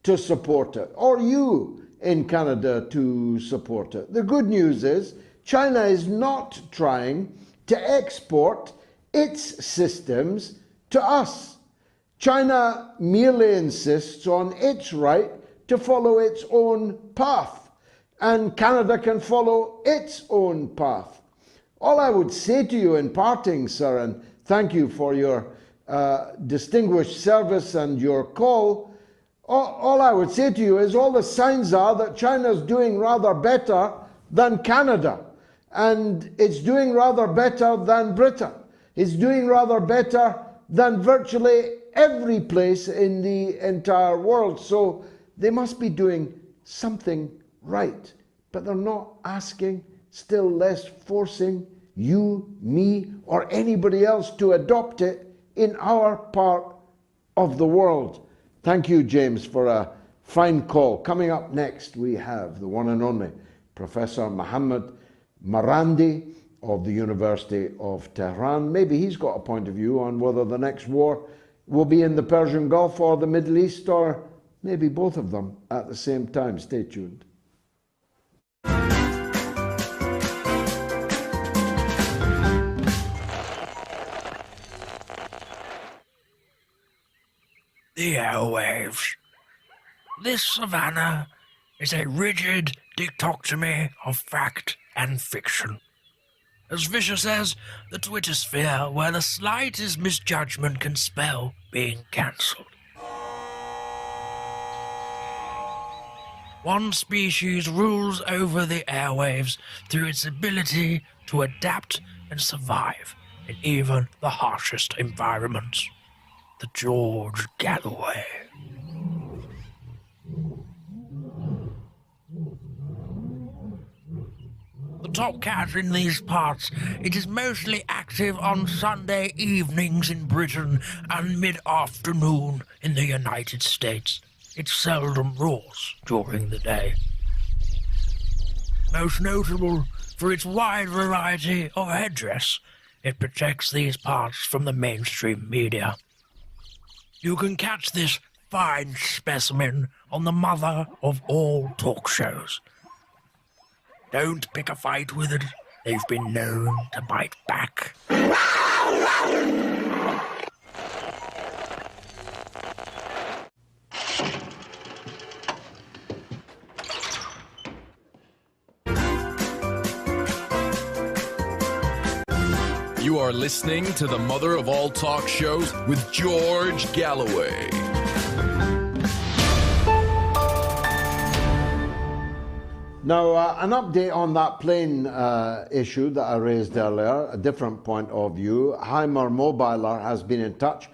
to support it, or you in Canada to support it. The good news is China is not trying to export its systems to us. China merely insists on its right to follow its own path, and Canada can follow its own path. All I would say to you in parting, sir, and thank you for your distinguished service and your call, all I would say to you is all the signs are that China's doing rather better than Canada, and it's doing rather better than Britain. It's doing rather better than virtually every place in the entire world. So they must be doing something right, but they're not asking, still less forcing you, me, or anybody else to adopt it in our part of the world. Thank you, James, for a fine call. Coming up next, we have the one and only Professor Mohammed Marandi of the University of Tehran. Maybe he's got a point of view on whether the next war will be in the Persian Gulf or the Middle East, or maybe both of them at the same time. Stay tuned. The airwaves. This savannah is a rigid dichotomy of fact and fiction. As Fisher says, the Twitter sphere where the slightest misjudgment can spell being cancelled. One species rules over the airwaves through its ability to adapt and survive in even the harshest environments. The George Galloway. The top cat in these parts, it is mostly active on Sunday evenings in Britain and mid-afternoon in the United States. It seldom roars during the day. Most notable for its wide variety of headdress, it protects these parts from the mainstream media. You can catch this fine specimen on the mother of all talk shows. Don't pick a fight with it. They've been known to bite back. You are listening to the mother of all talk shows with George Galloway. Now, an update on that plane issue that I raised earlier, a different point of view. Heimer Mobiler has been in touch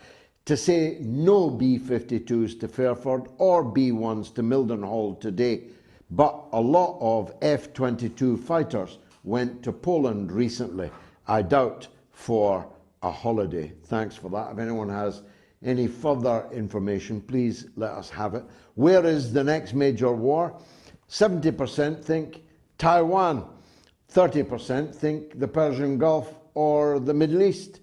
to say no B-52s to Fairford or B-1s to Mildenhall today, but a lot of F-22 fighters went to Poland recently, I doubt for a holiday. Thanks for that. If anyone has any further information, please let us have it. Where is the next major war? 70% think Taiwan, 30% think the Persian Gulf or the Middle East.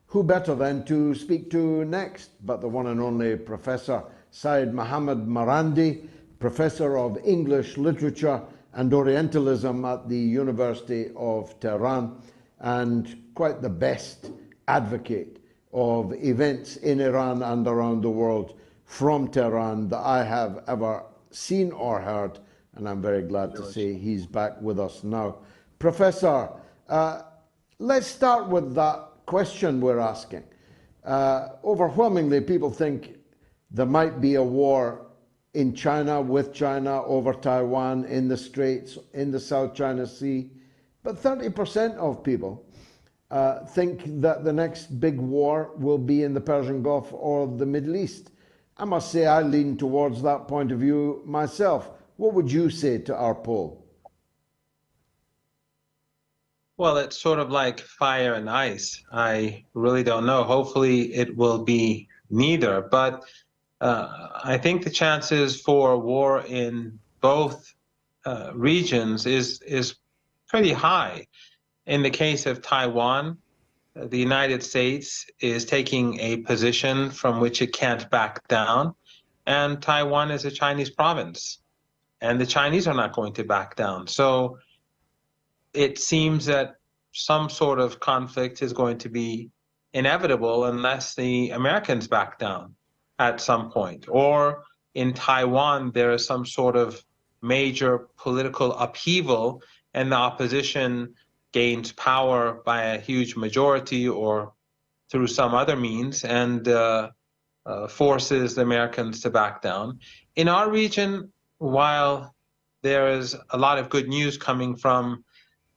Who better then to speak to next but the one and only Professor Syed Mohammed Marandi, Professor of English Literature and Orientalism at the University of Tehran, and quite the best advocate of events in Iran and around the world from Tehran that I have ever seen or heard, and I'm very glad to say he's back with us now. Professor, let's start with that question we're asking. Overwhelmingly, people think there might be a war in China, with China, over Taiwan, in the Straits, in the South China Sea, but 30% of people think that the next big war will be in the Persian Gulf or the Middle East. I must say I lean towards that point of view myself. What would you say to our poll? Well, it's sort of like fire and ice. I really don't know. Hopefully it will be neither, but I think the chances for war in both regions is pretty high. In the case of Taiwan, the United States is taking a position from which it can't back down, and Taiwan is a Chinese province, and the Chinese are not going to back down. So it seems that some sort of conflict is going to be inevitable unless the Americans back down at some point. Or in Taiwan, there is some sort of major political upheaval and the opposition gains power by a huge majority or through some other means and forces the Americans to back down. In our region, while there is a lot of good news coming from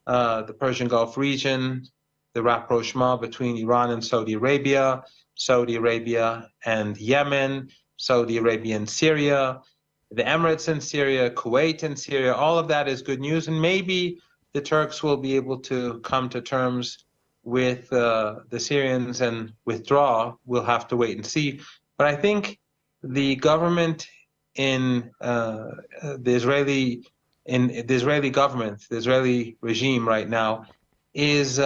the Persian Gulf region, the rapprochement between Iran and Saudi Arabia and Yemen, Saudi Arabia and Syria, the Emirates in Syria, Kuwait in Syria, all of that is good news. And maybe the Turks will be able to come to terms with the Syrians and withdraw. We'll have to wait and see. But I think the government in the Israeli government, the Israeli regime right now, is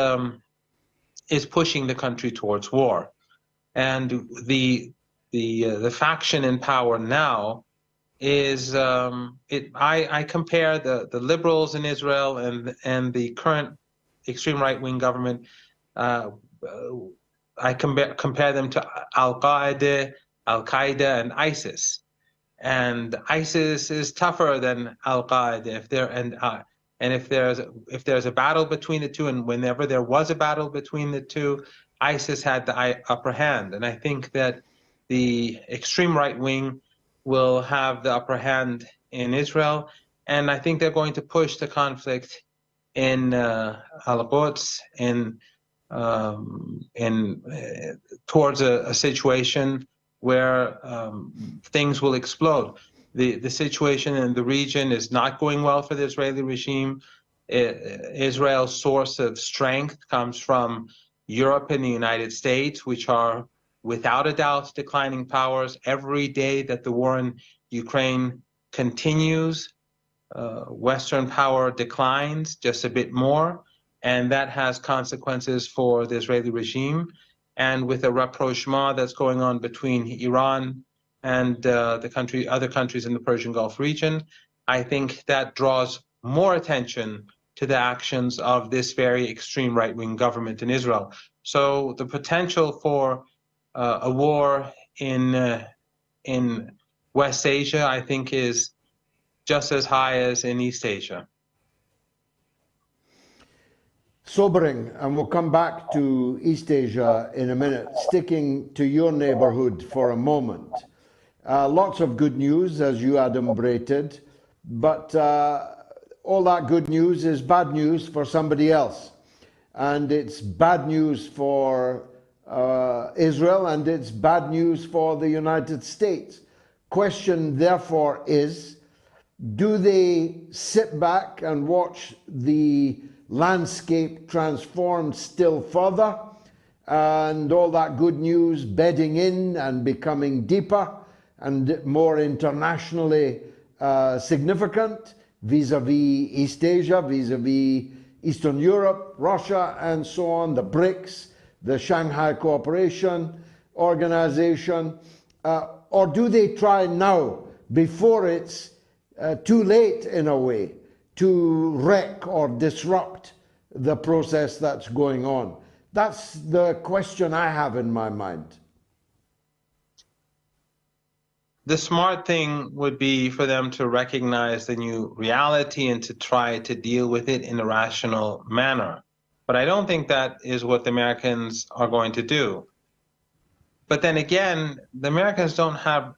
pushing the country towards war, and the faction in power now is I compare the liberals in Israel and the current extreme right-wing government. I compare them to Al-Qaeda and ISIS. And ISIS is tougher than Al-Qaeda. If there's a battle between the two, and whenever there was a battle between the two, ISIS had the upper hand. And I think that the extreme right wing will have the upper hand in Israel, and I think they're going to push the conflict in Al-Quds towards a situation where things will explode. The situation in the region is not going well for the Israeli regime. Israel's source of strength comes from Europe and the United States, which are without a doubt declining powers. Every day that the war in Ukraine continues, Western power declines just a bit more, and that has consequences for the Israeli regime. And with a rapprochement that's going on between Iran and other countries in the Persian Gulf region, I think that draws more attention to the actions of this very extreme right-wing government in Israel. So the potential for a war in West Asia, I think, is just as high as in East Asia. Sobering, and we'll come back to East Asia in a minute. Sticking to your neighborhood for a moment. Lots of good news, as you adumbrated, but all that good news is bad news for somebody else. And it's bad news for Israel, and it's bad news for the United States. Question, therefore, is, do they sit back and watch the landscape transform still further, and all that good news bedding in and becoming deeper and more internationally significant vis-a-vis East Asia, vis-a-vis Eastern Europe, Russia, and so on, the BRICS, the Shanghai Cooperation Organization, or do they try now, before it's too late in a way, to wreck or disrupt the process that's going on? That's the question I have in my mind. The smart thing would be for them to recognize the new reality and to try to deal with it in a rational manner. But I don't think that is what the Americans are going to do. But then again, the Americans don't have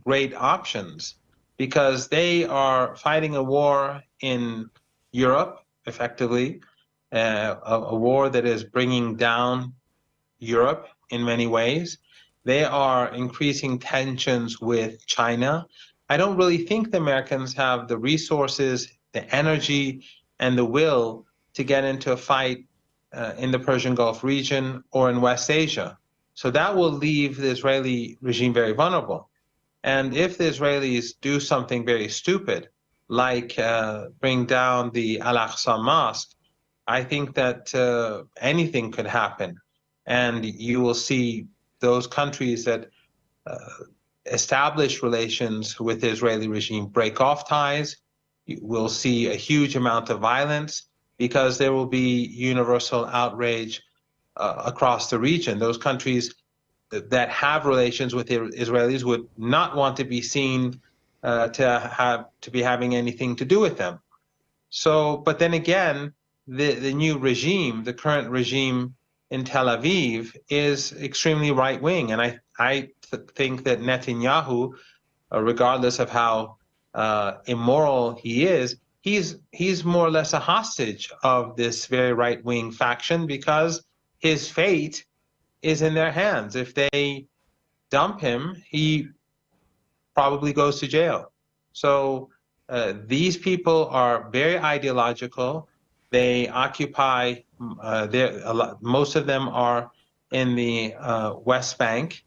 great options, because they are fighting a war in Europe, effectively, a war that is bringing down Europe in many ways. They are increasing tensions with China. I don't really think the Americans have the resources, the energy, and the will to get into a fight in the Persian Gulf region or in West Asia. So that will leave the Israeli regime very vulnerable. And if the Israelis do something very stupid, like bring down the Al-Aqsa Mosque, I think that anything could happen. And you will see those countries that establish relations with the Israeli regime break off ties. You will see a huge amount of violence, because there will be universal outrage across the region. Those countries that have relations with the Israelis would not want to be seen to be having anything to do with them. So, but then again, the new regime, the current regime in Tel Aviv, is extremely right-wing, and I think that Netanyahu, regardless of how immoral he is, he's more or less a hostage of this very right-wing faction, because his fate is in their hands. If they dump him, he probably goes to jail. So these people are very ideological. They occupy, most of them are in the West Bank,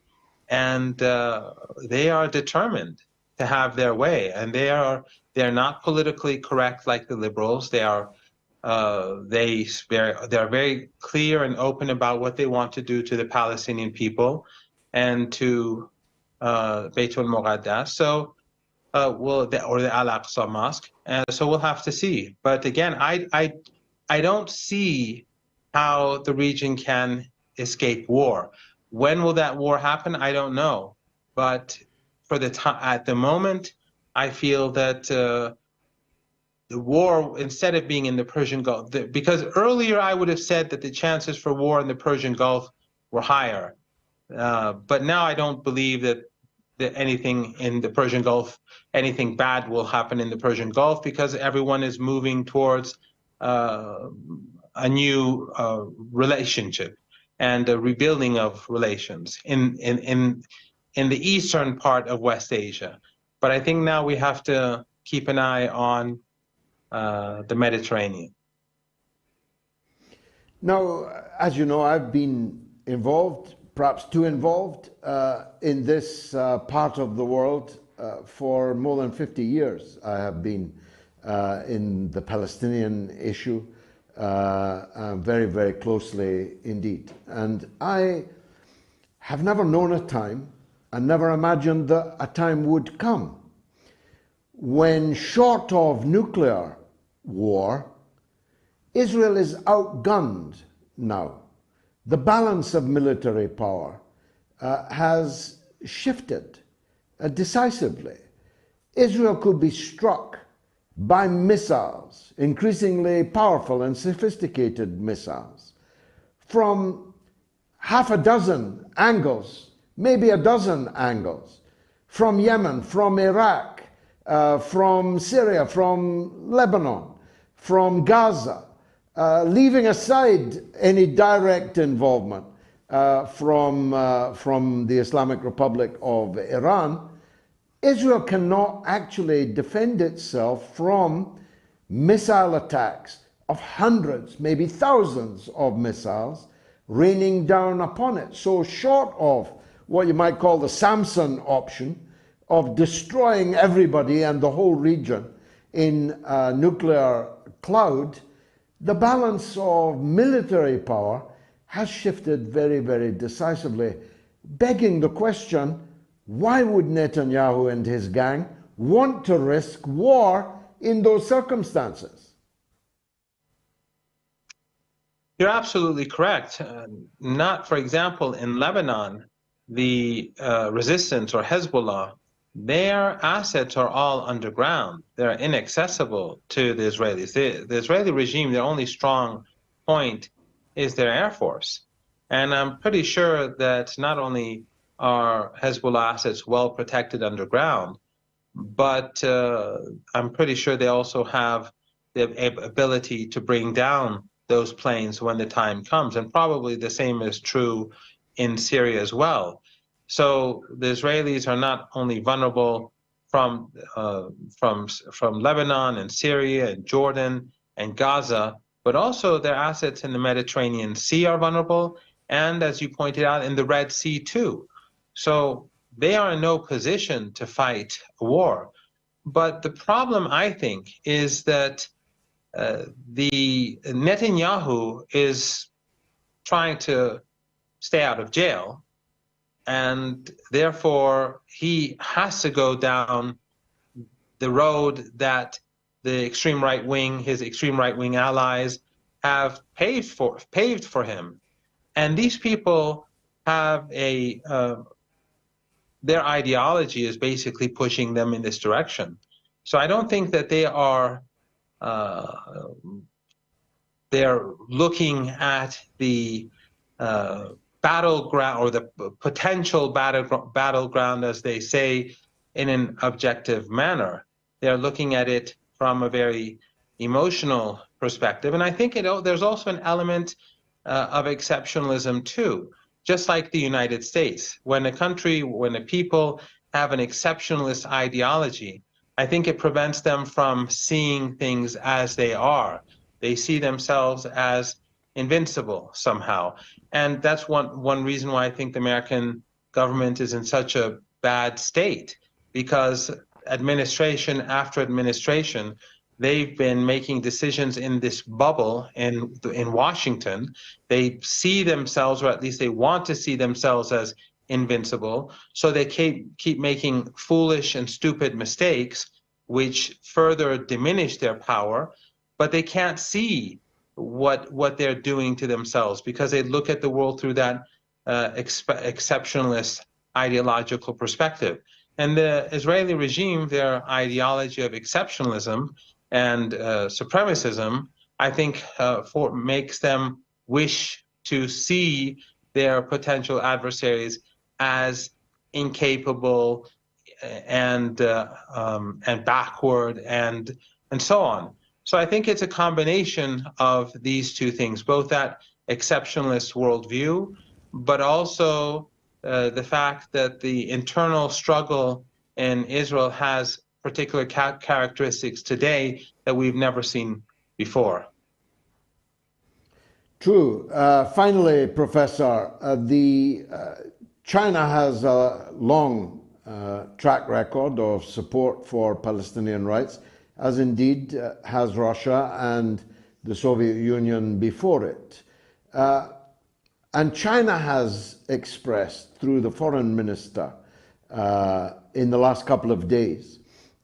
and they are determined to have their way. And they're not politically correct like the liberals. They're very clear and open about what they want to do to the Palestinian people and to Beit al-Muqaddas. So, or the Al-Aqsa Mosque. And so we'll have to see. But again, I don't see how the region can escape war. When will that war happen? I don't know. But for at the moment, I feel that the war, instead of being in the Persian Gulf, because earlier I would have said that the chances for war in the Persian Gulf were higher. But now I don't believe that anything in the Persian Gulf, anything bad will happen in the Persian Gulf, because everyone is moving towards a new relationship and a rebuilding of relations in the eastern part of West Asia. But I think now we have to keep an eye on the Mediterranean. Now, as you know, I've been involved, perhaps too involved, in this part of the world for more than 50 years. I have been in the Palestinian issue very, very closely indeed. And I have never known a time, and never imagined that a time would come, when, short of nuclear war, Israel is outgunned now. The balance of military power has shifted decisively. Israel could be struck by missiles, increasingly powerful and sophisticated missiles, from half a dozen angles, maybe a dozen angles, from Yemen, from Iraq, from Syria, from Lebanon, from Gaza, leaving aside any direct involvement from the Islamic Republic of Iran, Israel cannot actually defend itself from missile attacks of hundreds, maybe thousands of missiles raining down upon it. So short of what you might call the Samson option of destroying everybody and the whole region in a nuclear cloud, the balance of military power has shifted very, very decisively, begging the question, why would Netanyahu and his gang want to risk war in those circumstances? You're absolutely correct. Not, for example, in Lebanon, the resistance or Hezbollah, their assets are all underground. They're inaccessible to the Israelis. The Israeli regime, their only strong point is their air force. And I'm pretty sure that not only are Hezbollah assets well protected underground, but I'm pretty sure they also have the ability to bring down those planes when the time comes. And probably the same is true in Syria as well. So the Israelis are not only vulnerable from Lebanon and Syria and Jordan and Gaza, but also their assets in the Mediterranean Sea are vulnerable, and as you pointed out, in the Red Sea too. So they are in no position to fight a war. But the problem, I think, is that the Netanyahu is trying to stay out of jail, and therefore he has to go down the road that the extreme right wing, his extreme right wing allies, have paved for him. And these people have their ideology is basically pushing them in this direction. So I don't think that they are they're looking at the battleground or the potential battleground, as they say, in an objective manner. They're looking at it from a very emotional perspective. And I think there's also an element of exceptionalism too, just like the United States. When the people have an exceptionalist ideology, I think it prevents them from seeing things as they are. They see themselves as invincible somehow. And that's one reason why I think the American government is in such a bad state, because administration after administration, they've been making decisions in this bubble in Washington. They see themselves, or at least they want to see themselves, as invincible. So they keep making foolish and stupid mistakes, which further diminish their power. But they can't see what they're doing to themselves, because they look at the world through that exceptionalist ideological perspective. And the Israeli regime, their ideology of exceptionalism and supremacism, I think makes them wish to see their potential adversaries as incapable and backward and so on. So I think it's a combination of these two things, both that exceptionalist worldview, but also the fact that the internal struggle in Israel has particular characteristics today that we've never seen before. True. Finally, Professor, China has a long track record of support for Palestinian rights, as indeed has Russia and the Soviet Union before it. And China has expressed through the foreign minister in the last couple of days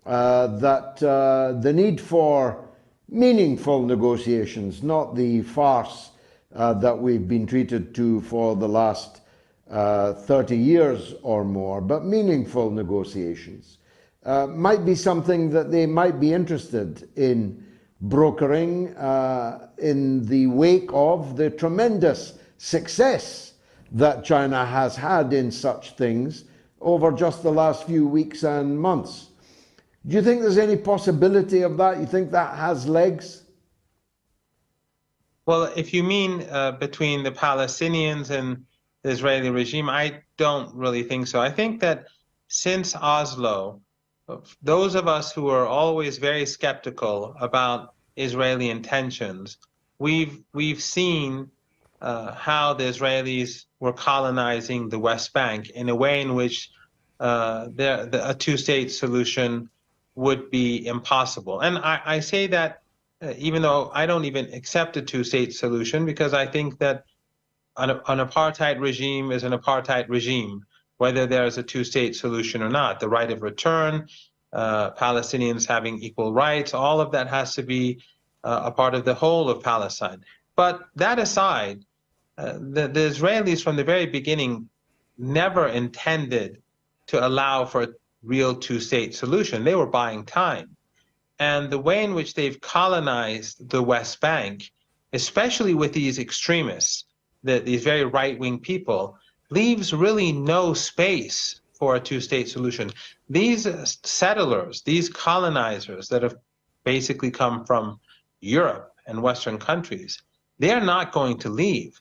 that the need for meaningful negotiations, not the farce that we've been treated to for the last 30 years or more, but meaningful negotiations, might be something that they might be interested in brokering in the wake of the tremendous success that China has had in such things over just the last few weeks and months. Do you think there's any possibility of that? You think that has legs? Well, if you mean between the Palestinians and the Israeli regime, I don't really think so. I think that since Oslo, those of us who are always very skeptical about Israeli intentions, we've seen how the Israelis were colonizing the West Bank in a way in which a two-state solution would be impossible. And I say that even though I don't even accept a two-state solution, because I think that an apartheid regime is an apartheid regime, whether there's a two-state solution or not. The right of return, Palestinians having equal rights, all of that has to be a part of the whole of Palestine. But that aside, the Israelis from the very beginning never intended to allow for a real two-state solution. They were buying time. And the way in which they've colonized the West Bank, especially with these extremists, these very right-wing people, leaves really no space for a two-state solution. These settlers, these colonizers that have basically come from Europe and Western countries, they're not going to leave.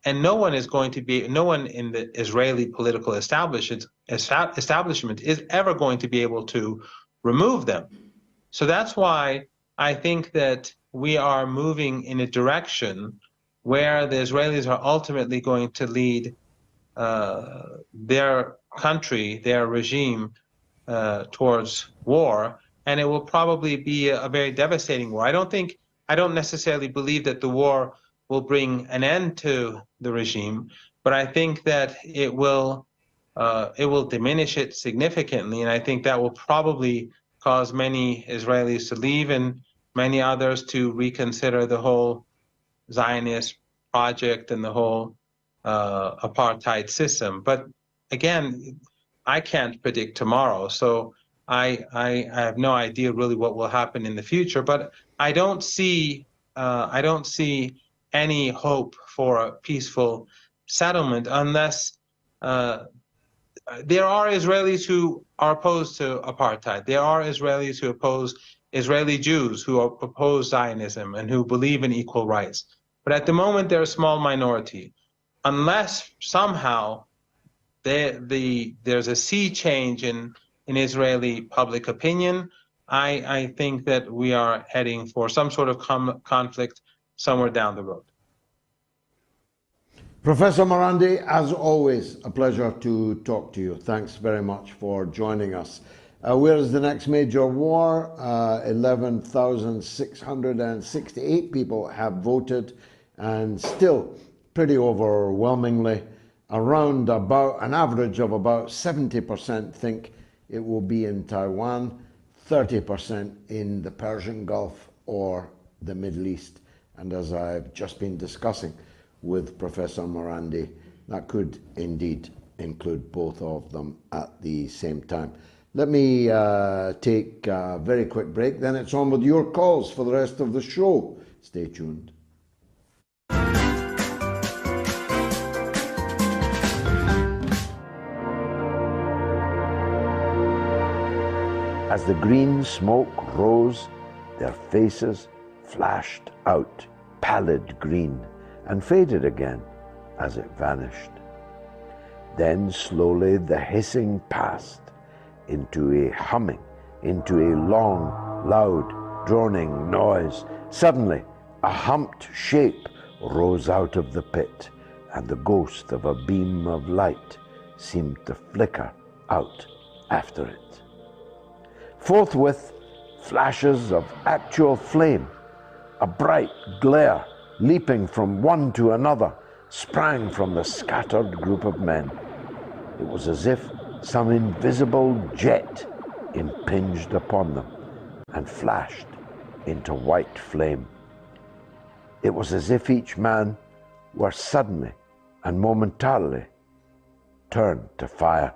And no one in the Israeli political establishment is ever going to be able to remove them. So that's why I think that we are moving in a direction where the Israelis are ultimately going to lead their country, their regime, towards war, and it will probably be a very devastating war. I don't necessarily believe that the war will bring an end to the regime, but I think that it will diminish it significantly, and I think that will probably cause many Israelis to leave and many others to reconsider the whole Zionist project and the whole apartheid system. But again, I can't predict tomorrow, so I have no idea really what will happen in the future. But I don't see any hope for a peaceful settlement unless there are Israelis who are opposed to apartheid. There are Israelis who oppose Israeli Jews who oppose Zionism and who believe in equal rights. But at the moment, they're a small minority. Unless somehow there's a sea change in Israeli public opinion, I think that we are heading for some sort of conflict somewhere down the road. Professor Morandi, as always, a pleasure to talk to you. Thanks very much for joining us. Where is the next major war? 11,668 people have voted, and still pretty overwhelmingly, around about an average of about 70% think it will be in Taiwan, 30% in the Persian Gulf or the Middle East. And as I've just been discussing with Professor Morandi, that could indeed include both of them at the same time. Let me take a very quick break, then it's on with your calls for the rest of the show. Stay tuned. As the green smoke rose, their faces flashed out, pallid green, and faded again as it vanished. Then slowly the hissing passed into a humming, into a long, loud, droning noise. Suddenly, a humped shape rose out of the pit, and the ghost of a beam of light seemed to flicker out after it. Forthwith, flashes of actual flame, a bright glare leaping from one to another, sprang from the scattered group of men. It was as if some invisible jet impinged upon them and flashed into white flame. It was as if each man were suddenly and momentarily turned to fire.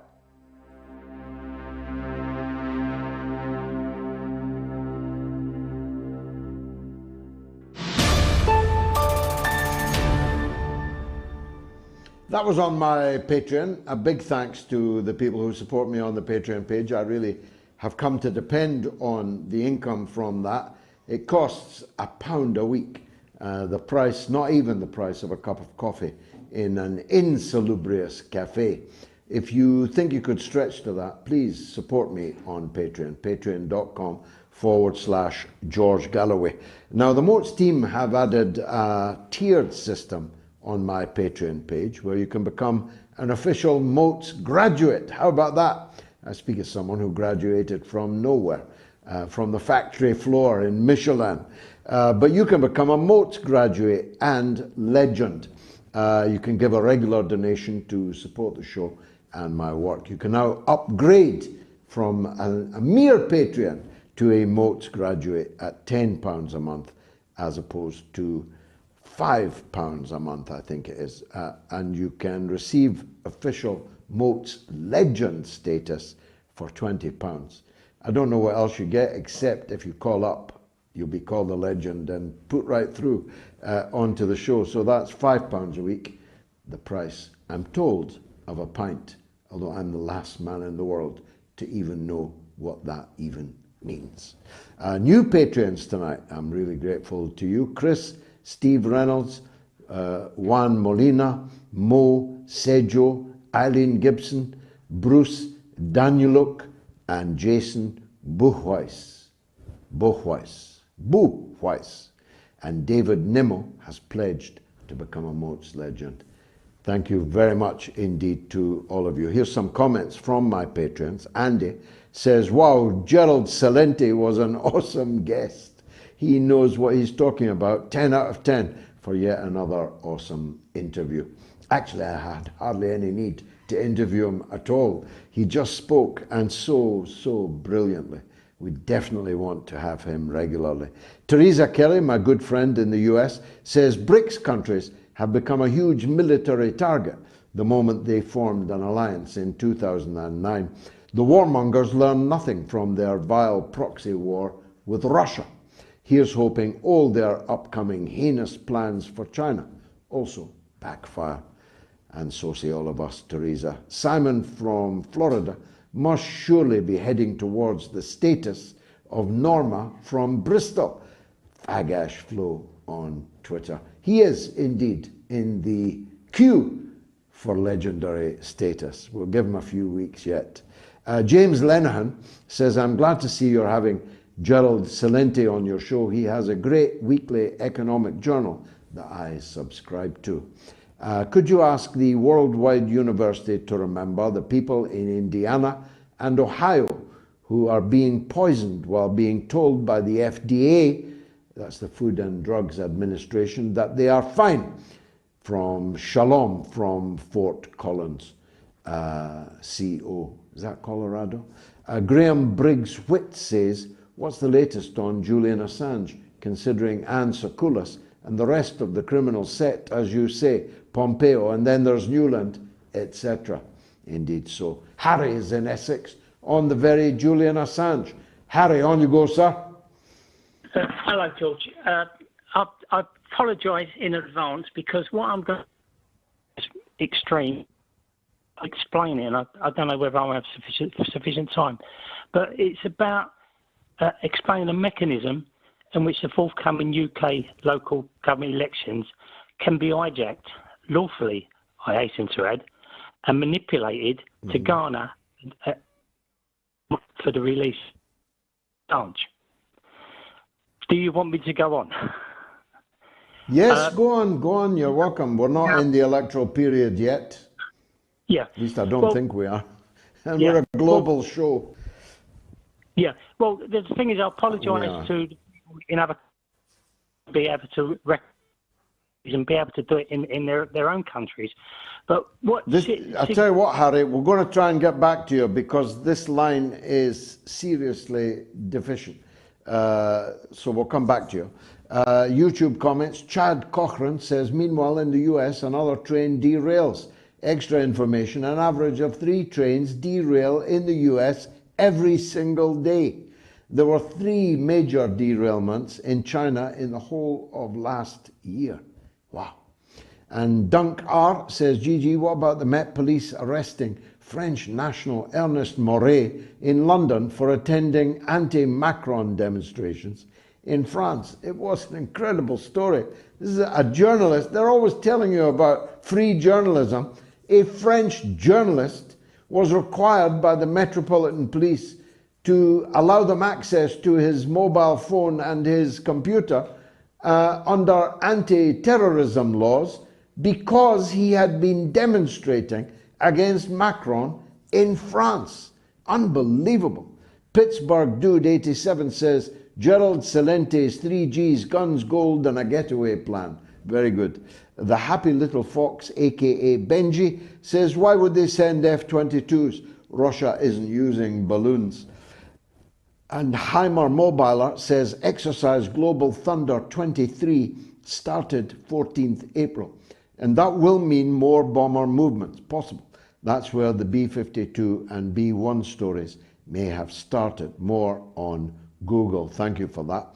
That was on my Patreon. A big thanks to the people who support me on the Patreon page. I really have come to depend on the income from that. It costs £1 a week the price, not even the price of a cup of coffee in an insalubrious cafe. If you think you could stretch to that, please support me on Patreon, patreon.com/George Galloway. Now, the MOATS team have added a tiered system on my Patreon page where you can become an official MOATS graduate. How about that? I speak as someone who graduated from nowhere, from the factory floor in Michelin. But you can become a MOATS graduate and legend. You can give a regular donation to support the show and my work. You can now upgrade from a mere Patreon to a MOATS graduate at £10 a month, as opposed to £5 a month, I think it is. And you can receive official MOATS legend status for £20. I don't know what else you get, except if you call up, you'll be called a legend and put right through onto the show. So that's £5 a week, the price, I'm told, of a pint, although I'm the last man in the world to even know what that even means. New Patreons tonight, I'm really grateful to you. Chris, Steve Reynolds, Juan Molina, Mo, Sejo, Eileen Gibson, Bruce, Danieluk, and Jason Buchweiss. And David Nimmo has pledged to become a MOATS legend. Thank you very much indeed to all of you. Here's some comments from my patrons. Andy says, wow, Gerald Celente was an awesome guest. He knows what he's talking about. 10 out of 10 for yet another awesome interview. Actually, I had hardly any need to interview him at all. He just spoke, and so brilliantly. We definitely want to have him regularly. Teresa Kelly, my good friend in the US, says BRICS countries have become a huge military target the moment they formed an alliance in 2009. The warmongers learned nothing from their vile proxy war with Russia. Here's hoping all their upcoming heinous plans for China also backfire. And so say all of us, Teresa. Simon from Florida must surely be heading towards the status of Norma from Bristol. Fagash Flow on Twitter. He is indeed in the queue for legendary status. We'll give him a few weeks yet. James Lenihan says, I'm glad to see you're having Gerald Celente on your show. He has a great weekly economic journal that I subscribe to. Could you ask the Worldwide University to remember the people in Indiana and Ohio who are being poisoned while being told by the FDA, that's the Food and Drugs Administration, that they are fine? From Shalom from Fort Collins, CO. Is that Colorado? Graham Briggs-Witt says, what's the latest on Julian Assange, considering Anne Sakulas and the rest of the criminal set, as you say, Pompeo, and then there's Newland, etc. Indeed so. Harry is in Essex on the very Julian Assange. Harry, on you go, sir. Hello, George. I apologise in advance because what I'm going to is extreme. Explain it, and I don't know whether I'll have sufficient time, but it's about explaining the mechanism in which the forthcoming UK local government elections can be hijacked lawfully, I hasten to add, and manipulated to garner for the release of Assange. Do you want me to go on? Yes, go on, you're welcome. We're not in the electoral period yet. Yeah. At least I don't think we are. And we're a global show. Yeah. Well, the thing is, I apologise to in other be able to and be able to do it in their own countries. But what I'll tell you what, Harry, we're going to try and get back to you because this line is seriously deficient. So we'll come back to you. YouTube comments. Chad Cochran says, meanwhile in the US, another train derails. Extra information, an average of 3 trains derail in the US every single day. There were 3 major derailments in China in the whole of last year. Wow. And Dunk R says, Gigi, what about the Met Police arresting French national Ernest Moret in London for attending anti-Macron demonstrations in France. It was an incredible story. This is a journalist. They're always telling you about free journalism. A French journalist was required by the Metropolitan Police to allow them access to his mobile phone and his computer under anti-terrorism laws because he had been demonstrating against Macron in France. Unbelievable. Pittsburgh Dude 87 says, Gerald Celente's 3 Gs, guns, gold and a getaway plan. Very good. The Happy Little Fox, aka Benji, says, why would they send F-22s? Russia isn't using balloons. And Heimer Mobiler says, exercise Global Thunder 23 started 14th April. And that will mean more bomber movements, possible. That's where the B-52 and B-1 stories may have started. More on Google. Thank you for that.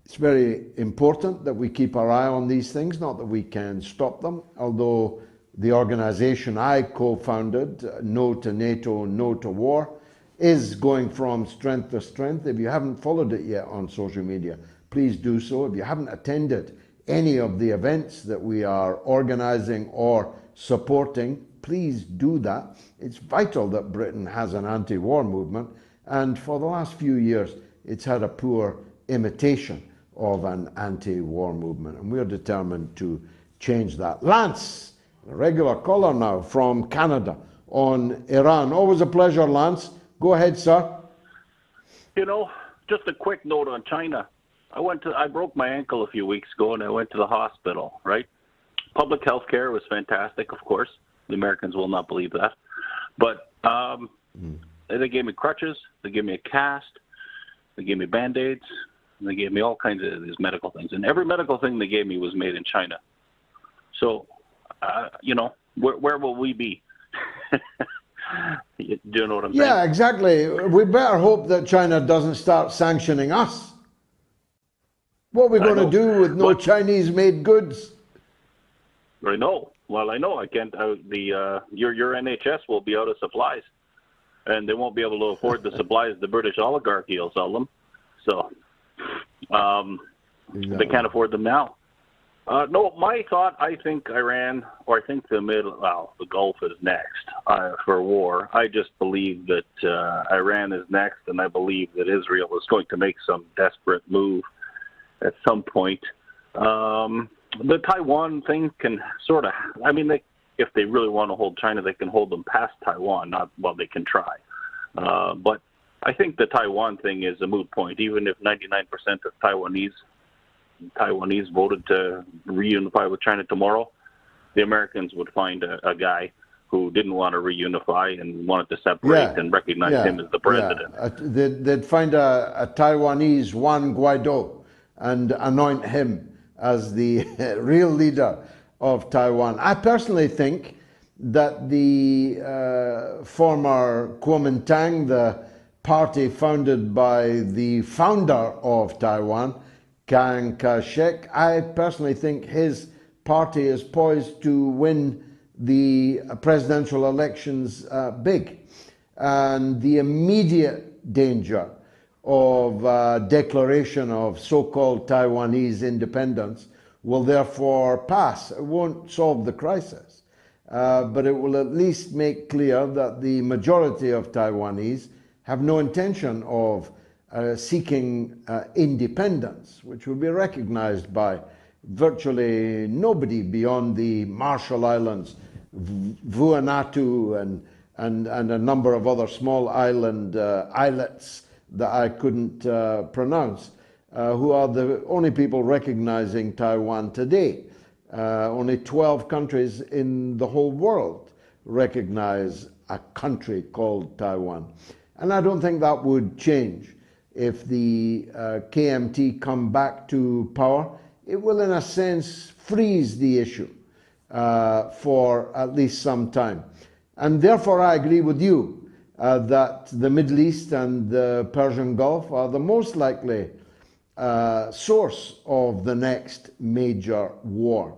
It's very important that we keep our eye on these things, not that we can stop them, although the organization I co-founded, No to NATO, No to War, is going from strength to strength. If you haven't followed it yet on social media, please do so. If you haven't attended any of the events that we are organizing or supporting, please do that. It's vital that Britain has an anti-war movement, and for the last few years it's had a poor imitation of an anti-war movement, and we're determined to change that. Lance, a regular caller now from Canada on Iran. Always a pleasure, Lance. Go ahead, sir. You know, just a quick note on China. I broke my ankle a few weeks ago and I went to the hospital, right? Public health care was fantastic, of course. The Americans will not believe that. But they gave me crutches, they gave me a cast, they gave me Band-Aids, and they gave me all kinds of these medical things. And every medical thing they gave me was made in China. So, you know, where will we be? Do you know what I'm saying? Yeah, exactly. We better hope that China doesn't start sanctioning us. What are we going to do with no Chinese-made goods? I know. Well, I know. I can't. Your NHS will be out of supplies, and they won't be able to afford the supplies the British oligarchy will sell them. So they can't afford them now. No, my thought, I think Iran, or I think the Gulf is next for war. I just believe that Iran is next, and I believe that Israel is going to make some desperate move at some point. The Taiwan thing can sort of, I mean, if they really want to hold China, they can hold them past Taiwan. They can try. But I think the Taiwan thing is a moot point, even if 99% of Taiwanese voted to reunify with China tomorrow. The Americans would find a guy who didn't want to reunify and wanted to separate and recognize him as the president. They'd find a Taiwanese Juan Guaido and anoint him as the real leader of Taiwan. I personally think that the former Kuomintang, the party founded by the founder of Taiwan, Chiang Kai-shek, I personally think his party is poised to win the presidential elections big. And the immediate danger of declaration of so-called Taiwanese independence will therefore pass. It won't solve the crisis, but it will at least make clear that the majority of Taiwanese have no intention of seeking independence, which will be recognized by virtually nobody beyond the Marshall Islands, Vanuatu, and a number of other small island islets that I couldn't pronounce, who are the only people recognizing Taiwan today. Only 12 countries in the whole world recognize a country called Taiwan. And I don't think that would change. If the KMT come back to power, it will in a sense freeze the issue for at least some time. And therefore I agree with you that the Middle East and the Persian Gulf are the most likely source of the next major war.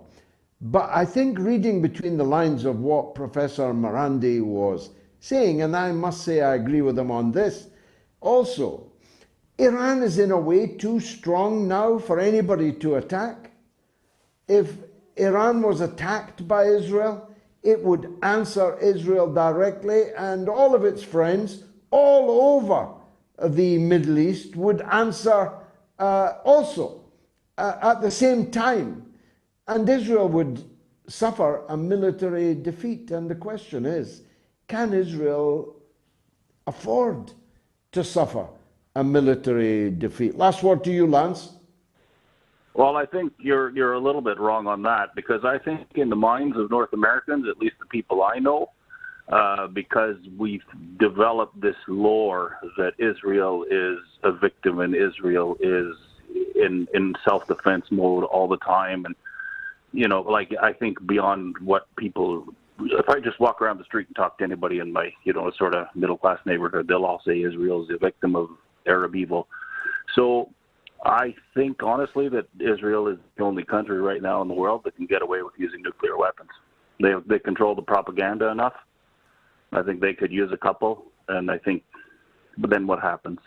But I think reading between the lines of what Professor Marandi was saying, and I must say I agree with him on this, also, Iran is in a way too strong now for anybody to attack. If Iran was attacked by Israel, it would answer Israel directly, and all of its friends all over the Middle East would answer also at the same time. And Israel would suffer a military defeat. And the question is, can Israel afford to suffer a military defeat? Last word to you, Lance. Well, I think you're a little bit wrong on that, because I think in the minds of North Americans, at least the people I know, because we've developed this lore that Israel is a victim and Israel is in self-defense mode all the time. And, you know, like, I think beyond what people, if I just walk around the street and talk to anybody in my, you know, sort of middle-class neighborhood, they'll all say Israel is a victim of Arab evil. So I think, honestly, that Israel is the only country right now in the world that can get away with using nuclear weapons. They control the propaganda enough. I think they could use a couple, and I think, but then what happens?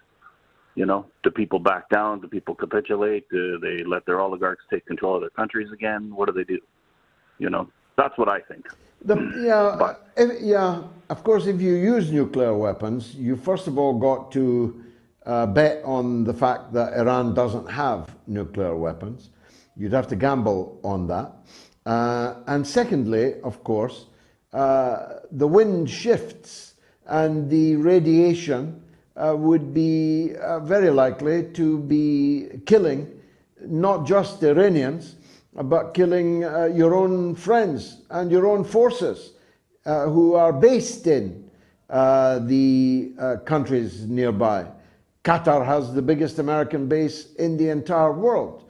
You know, do people back down? Do people capitulate? Do they let their oligarchs take control of their countries again? What do they do? You know, that's what I think. Of course, if you use nuclear weapons, you first of all got to bet on the fact that Iran doesn't have nuclear weapons. You'd have to gamble on that. And secondly, of course, the wind shifts and the radiation would be very likely to be killing not just Iranians, but killing your own friends and your own forces who are based in the countries nearby. Qatar has the biggest American base in the entire world.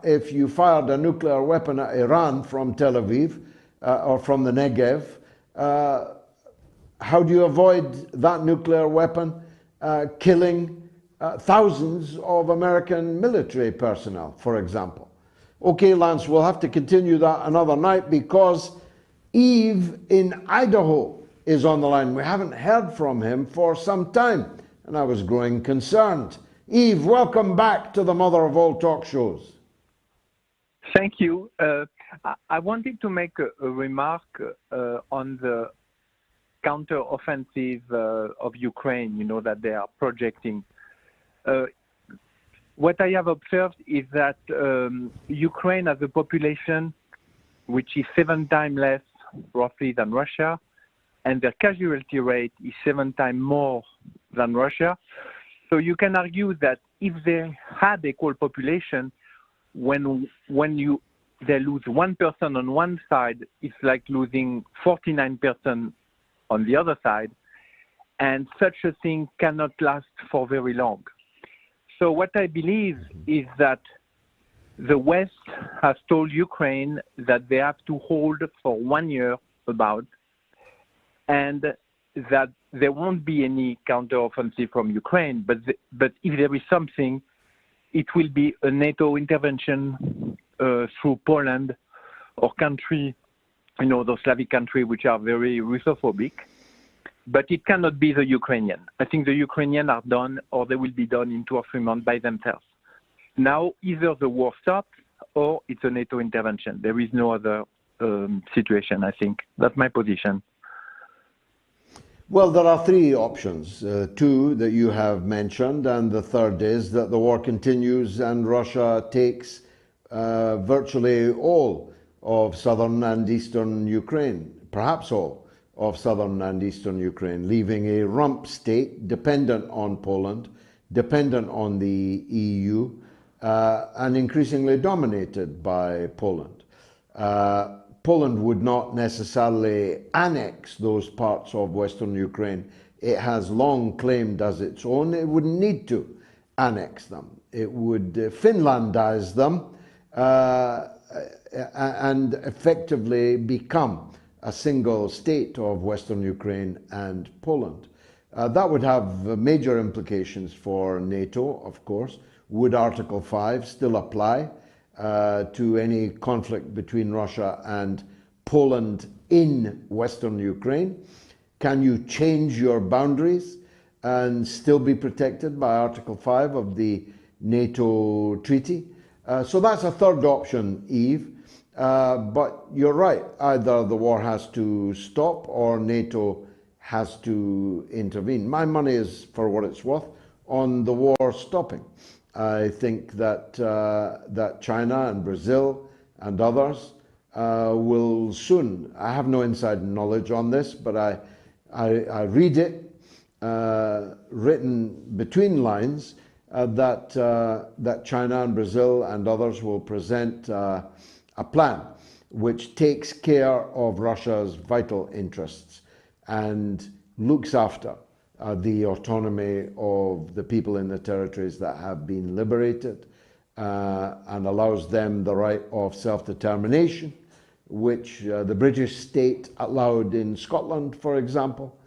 If you fired a nuclear weapon at Iran from Tel Aviv or from the Negev, how do you avoid that nuclear weapon killing thousands of American military personnel, for example? Okay, Lance, we'll have to continue that another night because Eve in Idaho is on the line. We haven't heard from him for some time, and I was growing concerned. Eve, welcome back to the mother of all talk shows. Thank you. I wanted to make a remark on the counter-offensive of Ukraine, you know, that they are projecting. What I have observed is that Ukraine has a population which is 7 times less, roughly, than Russia, and their casualty rate is 7 times more than Russia. So you can argue that if they had equal population, when they lose 1% on one side, it's like losing 49% on the other side, and such a thing cannot last for very long. So what I believe is that the West has told Ukraine that they have to hold for 1 year about, and that there won't be any counteroffensive from Ukraine, but if there is something, it will be a NATO intervention through Poland or country, you know, those Slavic countries which are very Russophobic. But it cannot be the Ukrainian. I think the Ukrainians are done, or they will be done in 2 or 3 months by themselves. Now, either the war stops or it's a NATO intervention. There is no other situation, I think. That's my position. Well, there are 3 options, 2 that you have mentioned, and the third is that the war continues and Russia takes virtually all of southern and eastern Ukraine, perhaps all of southern and eastern Ukraine, leaving a rump state dependent on Poland, dependent on the EU, and increasingly dominated by Poland. Poland would not necessarily annex those parts of Western Ukraine it has long claimed as its own. It wouldn't need to annex them. It would Finlandize them and effectively become a single state of Western Ukraine and Poland. That would have major implications for NATO, of course. Would Article 5 still apply to any conflict between Russia and Poland in Western Ukraine? Can you change your boundaries and still be protected by Article 5 of the NATO treaty. So that's a third option, Eve. But you're right, either the war has to stop or NATO has to intervene. My money is, for what it's worth, on the war stopping. I think that that China and Brazil and others will soon, I have no inside knowledge on this, but I read it written between lines that China and Brazil and others will present a plan which takes care of Russia's vital interests and looks after the autonomy of the people in the territories that have been liberated and allows them the right of self-determination, which the British state allowed in Scotland, for example,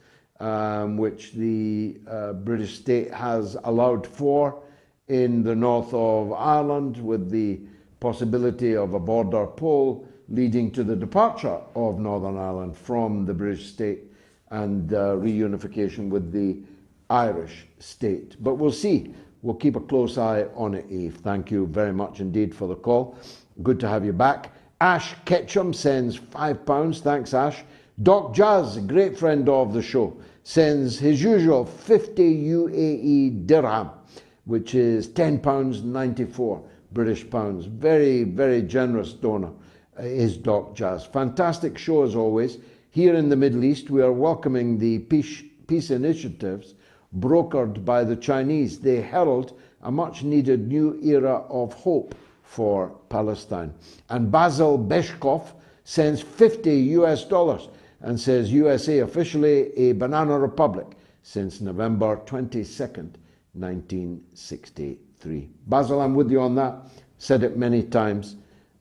which the British state has allowed for in the north of Ireland, with the possibility of a border poll leading to the departure of Northern Ireland from the British state and reunification with the Irish state. But we'll see. We'll keep a close eye on it, Eve. Thank you very much indeed for the call. Good to have you back. Ash Ketchum sends £5. Thanks, Ash. Doc Jazz, a great friend of the show, sends his usual 50 UAE dirham, which is £10.94 British pounds. Very, very generous donor is Doc Jazz. Fantastic show as always. Here in the Middle East, we are welcoming the peace initiatives brokered by the Chinese. They herald a much needed new era of hope for Palestine. And Basil Beshkov sends $50 and says USA officially a banana republic since November 22nd, 1963. Basil, I'm with you on that. Said it many times.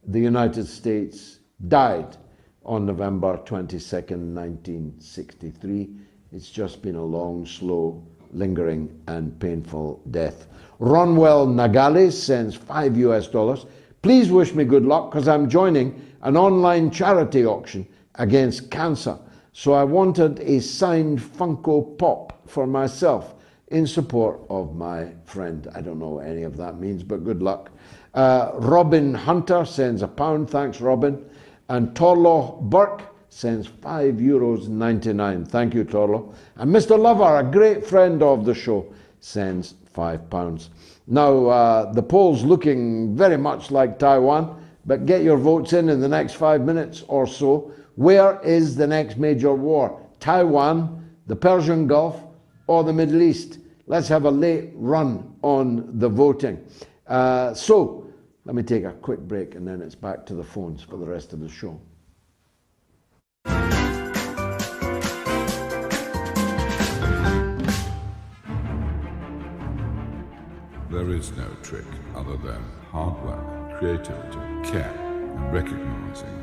The United States died on November 22nd, 1963. It's just been a long, slow, lingering and painful death. Ronwell Nagale sends $5. Please wish me good luck because I'm joining an online charity auction against cancer. So I wanted a signed Funko Pop for myself in support of my friend. I don't know what any of that means, but good luck. Robin Hunter sends £1. Thanks, Robin. And Torlo Burke sends €5.99. Thank you, Torlo. And Mr. Lover, a great friend of the show, sends £5. Now, the poll's looking very much like Taiwan, but get your votes in the next 5 minutes or so. Where is the next major war? Taiwan, the Persian Gulf, or the Middle East? Let's have a late run on the voting. So, let me take a quick break and then it's back to the phones for the rest of the show. There is no trick other than hard work, creativity, care, and recognizing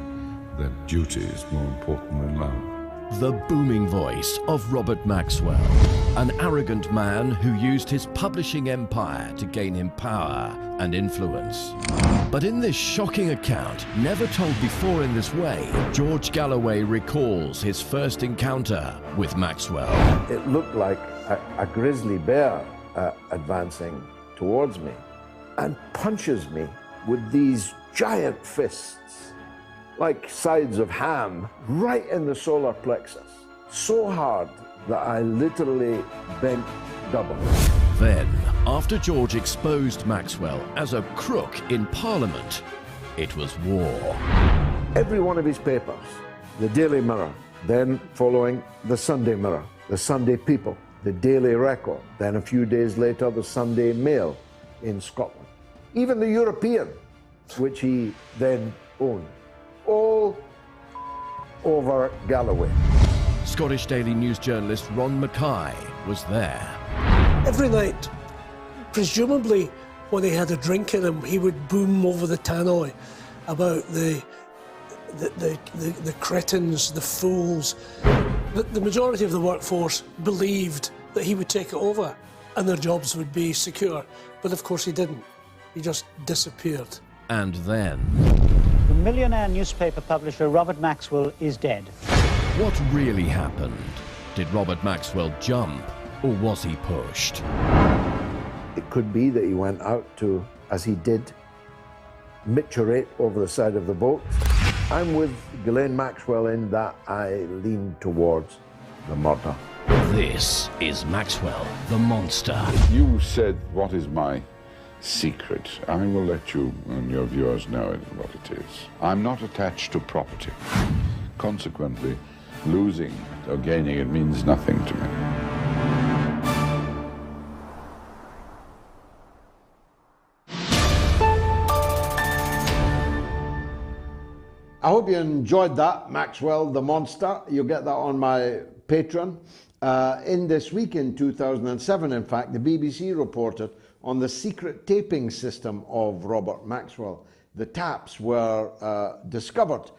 that duty is more important than love. The booming voice of Robert Maxwell, an arrogant man who used his publishing empire to gain him power and influence. But in this shocking account, never told before in this way, George Galloway recalls his first encounter with Maxwell. It looked like a grizzly bear advancing towards me and punches me with these giant fists, like sides of ham, right in the solar plexus, so hard that I literally bent double. Then, after George exposed Maxwell as a crook in Parliament, it was war. Every one of his papers, the Daily Mirror, then following the Sunday Mirror, the Sunday People, the Daily Record, then a few days later the Sunday Mail in Scotland, even the European, which he then owned, all over Galloway. Scottish Daily News journalist Ron Mackay was there. Every night, presumably when he had a drink in him, he would boom over the tannoy about the cretins, the fools. The majority of the workforce believed that he would take it over and their jobs would be secure. But of course he didn't. He just disappeared. And then... The millionaire newspaper publisher Robert Maxwell is dead. What really happened? Did Robert Maxwell jump? or was he pushed? It could be that he went out to, as he did, micturate over the side of the boat. I'm with Ghislaine Maxwell in that I lean towards the murder. This is Maxwell, the monster. You said, what is my secret? I will let you and your viewers know what it is. I'm not attached to property. Consequently, losing or gaining it means nothing to me. I hope you enjoyed that, Maxwell the Monster. You'll get that on my Patreon. In this week in 2007, in fact, the BBC reported on the secret taping system of Robert Maxwell. The taps were discovered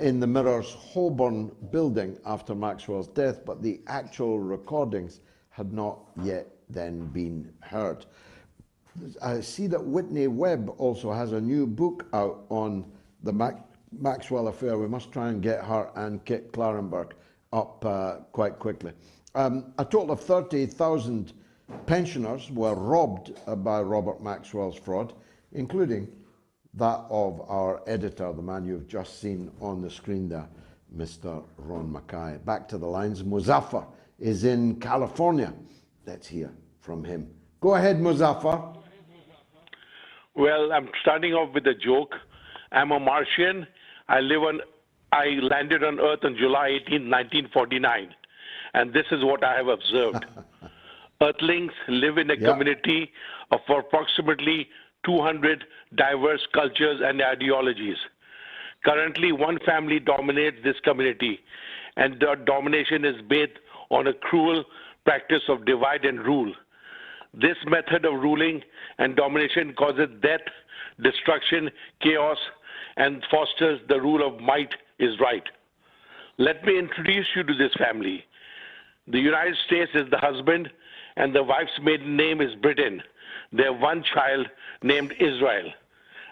in the Mirror's Holborn building after Maxwell's death, but the actual recordings had not yet then been heard. I see that Whitney Webb also has a new book out on the Maxwell affair. We must try and get her and Kit Clarenberg up quite quickly. A total of 30,000 pensioners were robbed by Robert Maxwell's fraud, including that of our editor, the man you've just seen on the screen there, Mr. Ron Mackay. Back to the lines. Muzaffar is in California. Let's hear from him. Go ahead, Muzaffar. Well, I'm starting off with a joke. I'm a Martian. I landed on Earth on July 18, 1949. And this is what I have observed. Earthlings live in a community of approximately 200 diverse cultures and ideologies. Currently, one family dominates this community, and the domination is based on a cruel practice of divide and rule. This method of ruling and domination causes death, destruction, chaos, and fosters the rule of might is right. Let me introduce you to this family. The United States is the husband, and the wife's maiden name is Britain. They have one child named Israel.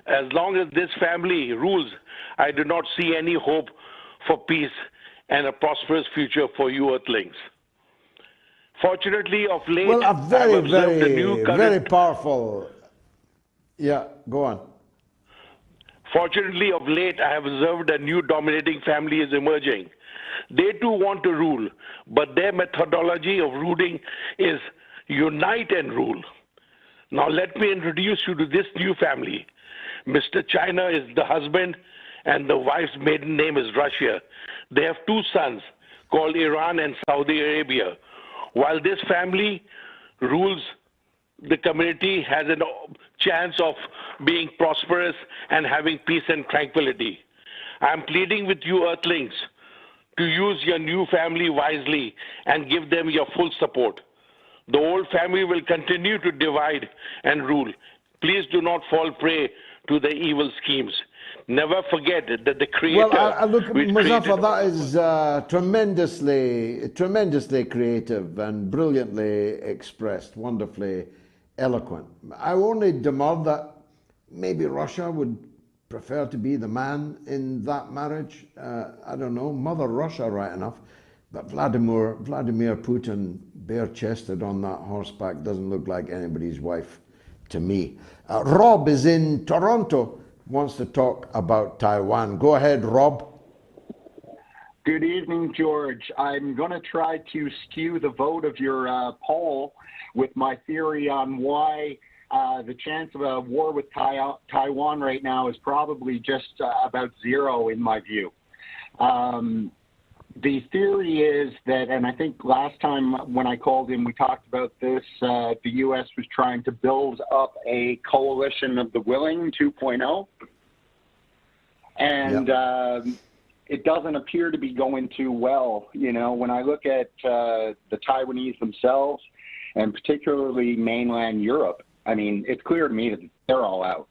As long as this family rules, I do not see any hope for peace and a prosperous future for you Earthlings. Fortunately, of late, well, a very, I've observed a new current. very powerful. Yeah, go on. Fortunately, of late, I have observed a new dominating family is emerging. They too want to rule, but their methodology of ruling is unite and rule. Now let me introduce you to this new family. Mr. China is the husband, and the wife's maiden name is Russia. They have two sons called Iran and Saudi Arabia. While this family rules, the community has a chance of being prosperous and having peace and tranquility. I'm pleading with you Earthlings to use your new family wisely and give them your full support. The old family will continue to divide and rule. Please do not fall prey to the evil schemes. Never forget that the Creator... Well, look, Muzaffar, that is tremendously creative and brilliantly expressed, wonderfully eloquent. I only demur that maybe Russia would prefer to be the man in that marriage. I don't know, Mother Russia, right enough. But Vladimir Putin, bare-chested on that horseback, doesn't look like anybody's wife to me. Rob is in Toronto, wants to talk about Taiwan. Go ahead, Rob. Good evening, George. I'm going to try to skew the vote of your poll with my theory on why the chance of a war with Taiwan right now is probably just about zero in my view. The theory is that, and I think last time when I called in, we talked about this, the U.S. was trying to build up a coalition of the willing 2.0. And it doesn't appear to be going too well. You know, when I look at the Taiwanese themselves, and particularly mainland Europe, I mean, it's clear to me that they're all out.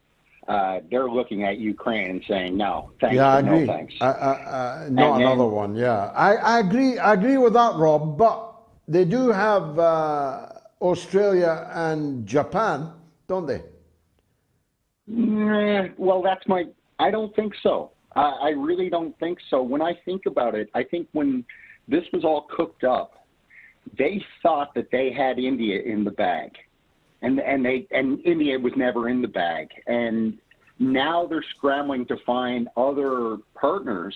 They're looking at Ukraine and saying, no, thanks, I but agree. no thanks. Not another one, yeah. I agree with that, Rob, but they do have Australia and Japan, don't they? Well, I don't think so. I really don't think so. When I think about it, I think when this was all cooked up, they thought that they had India in the bag, and India was never in the bag, and now they're scrambling to find other partners.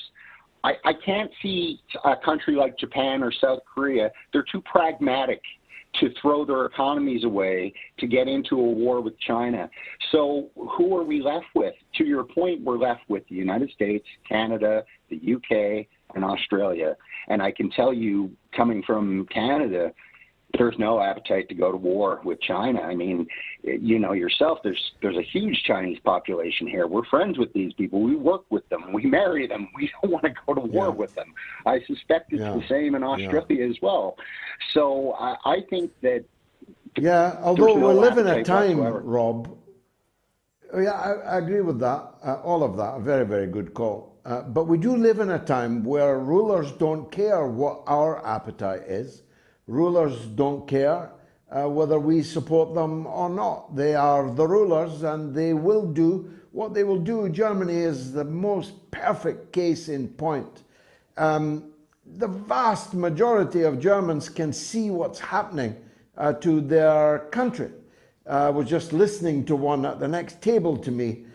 I can't see a country like Japan or South Korea. They're too pragmatic to throw their economies away to get into a war with China. So who are we left with? To your point, we're left with the United States, Canada, the UK, and Australia. And I can tell you, coming from Canada, there's no appetite to go to war with China. I mean, you know yourself, there's a huge Chinese population here. We're friends with these people. We work with them. We marry them. We don't want to go to war with them. I suspect it's the same in Australia as well. So I think that... Yeah, although we live in a time, Rob... Yeah, I agree with that. All of that, a very, very good call. But we do live in a time where rulers don't care what our appetite is. Rulers don't care whether we support them or not. They are the rulers and they will do what they will do. Germany is the most perfect case in point. The vast majority of Germans can see what's happening to their country. I was just listening to one at the next table to me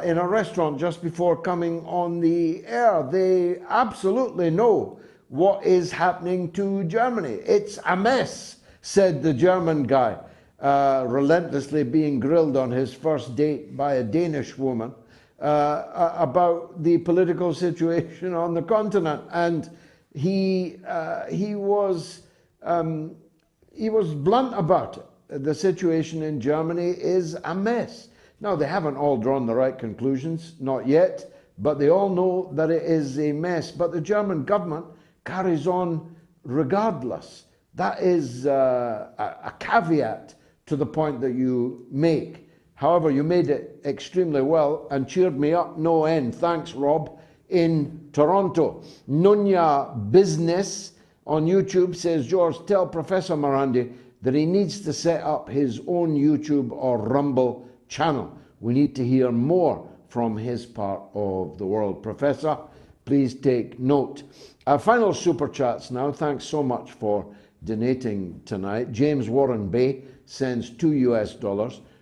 in a restaurant just before coming on the air. They absolutely know what is happening to Germany. It's a mess, said the German guy, relentlessly being grilled on his first date by a Danish woman about the political situation on the continent. And he was blunt about it. The situation in Germany is a mess. Now, they haven't all drawn the right conclusions, not yet, but they all know that it is a mess. But the German government carries on regardless. That is a caveat to the point that you make. However, you made it extremely well and cheered me up no end. Thanks, Rob, in Toronto. Nunya Business on YouTube says, George, tell Professor Morandi that he needs to set up his own YouTube or Rumble channel. We need to hear more from his part of the world. Professor, please take note. Final super chats now. Thanks so much for donating tonight. James Warren Bay sends $2 US.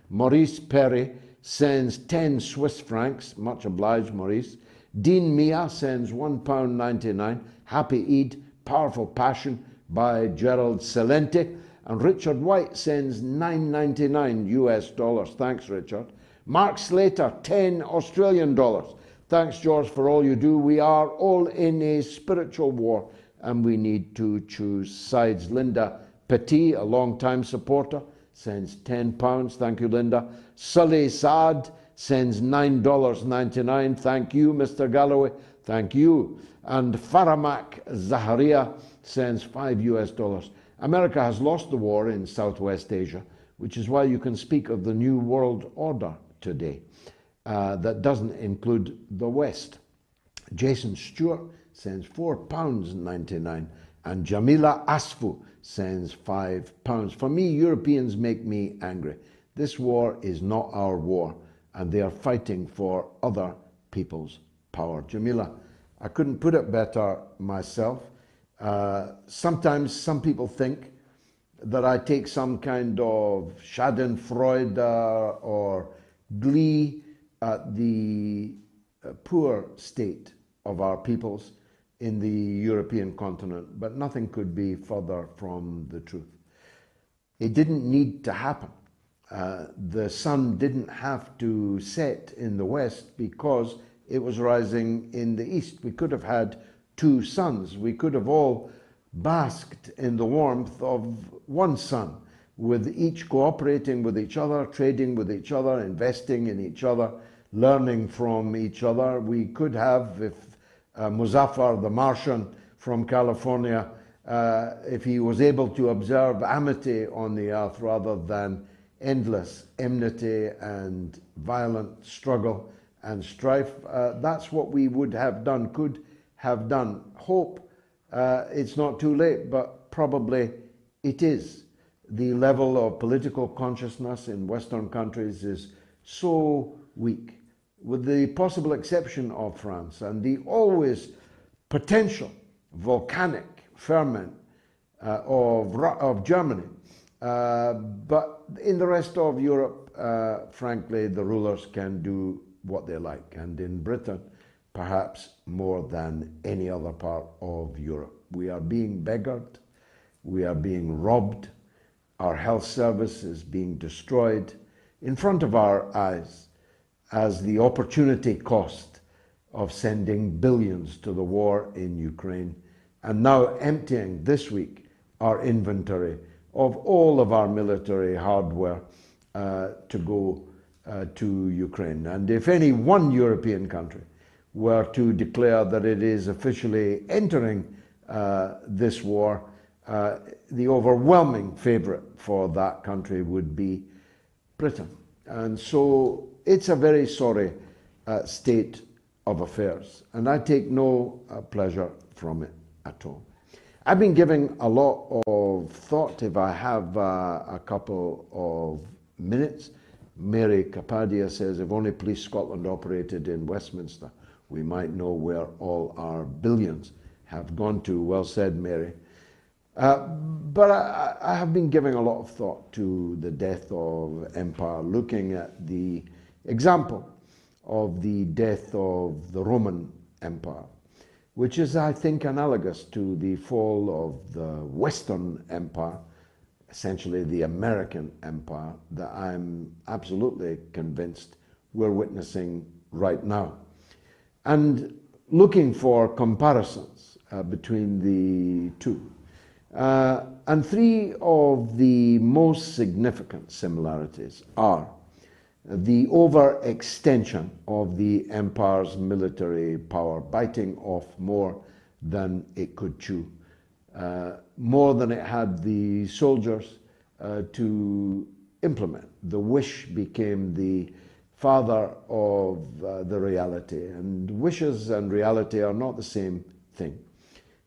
Maurice Perry sends 10 Swiss francs. Much obliged, Maurice. Dean Mia sends £1.99. Happy Eid, Powerful Passion by Gerald Celente. And Richard White sends $9.99 US. Thanks, Richard. Mark Slater, 10 Australian dollars. Thanks, George, for all you do. We are all in a spiritual war and we need to choose sides. Linda Petit, a long-time supporter, sends £10. Thank you, Linda. Sully Saad sends $9.99. Thank you, Mr. Galloway. Thank you. And Faramak Zaharia sends $5 US. America has lost the war in Southwest Asia, which is why you can speak of the New World Order today. That doesn't include the West. Jason Stewart sends £4.99 and Jamila Asfu sends £5. For me, Europeans make me angry. This war is not our war and they are fighting for other people's power. Jamila, I couldn't put it better myself. Sometimes some people think that I take some kind of schadenfreude or glee at the poor state of our peoples in the European continent, but nothing could be further from the truth. It didn't need to happen. The sun didn't have to set in the west because it was rising in the east. We could have had two suns. We could have all basked in the warmth of one sun, with each cooperating with each other, trading with each other, investing in each other, learning from each other. We could have, if Muzaffar the Martian from California, if he was able to observe amity on the earth rather than endless enmity and violent struggle and strife, that's what we would have done, could have done. Hope it's not too late, but probably it is. The level of political consciousness in Western countries is so weak, with the possible exception of France, and the always potential volcanic ferment of Germany. But in the rest of Europe, frankly, the rulers can do what they like. And in Britain, perhaps more than any other part of Europe. We are being beggared. We are being robbed. Our health service is being destroyed in front of our eyes as the opportunity cost of sending billions to the war in Ukraine, and now emptying this week our inventory of all of our military hardware to go to Ukraine. And if any one European country were to declare that it is officially entering this war, the overwhelming favorite for that country would be Britain. And so it's a very sorry state of affairs, and I take no pleasure from it at all. I've been giving a lot of thought. If I have a couple of minutes, Mary Capadia says, if only Police Scotland operated in Westminster, we might know where all our billions have gone to. Well said, Mary. But I have been giving a lot of thought to the death of empire, looking at the example of the death of the Roman Empire, which is, I think, analogous to the fall of the Western Empire, essentially the American Empire, that I'm absolutely convinced we're witnessing right now. And looking for comparisons between the two. And three of the most significant similarities are the overextension of the empire's military power, biting off more than it could chew, more than it had the soldiers to implement. The wish became the father of the reality, and wishes and reality are not the same thing.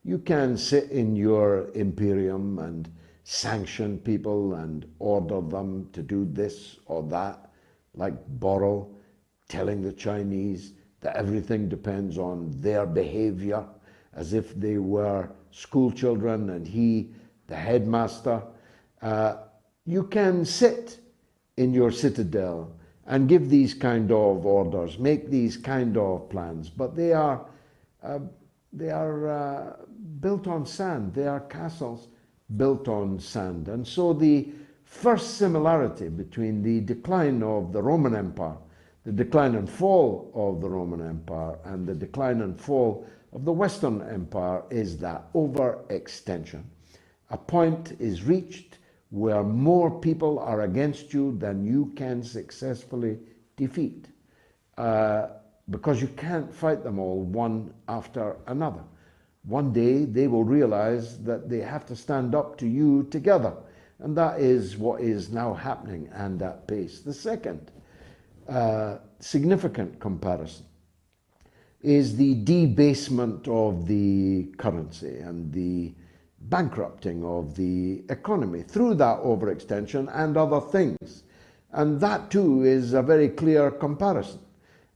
You can sit in your imperium and sanction people and order them to do this or that, like Borrell telling the Chinese that everything depends on their behavior, as if they were school children and he the headmaster. You can sit in your citadel and give these kind of orders, make these kind of plans, but they are built on sand. They are castles built on sand. And so the first similarity between the decline of the Roman Empire, the decline and fall of the Roman Empire, and the decline and fall of the Western Empire is that overextension. A point is reached where more people are against you than you can successfully defeat, because you can't fight them all one after another. One day they will realize that they have to stand up to you together, and that is what is now happening, and at pace. The second significant comparison is the debasement of the currency and the bankrupting of the economy through that overextension and other things. And that too is a very clear comparison.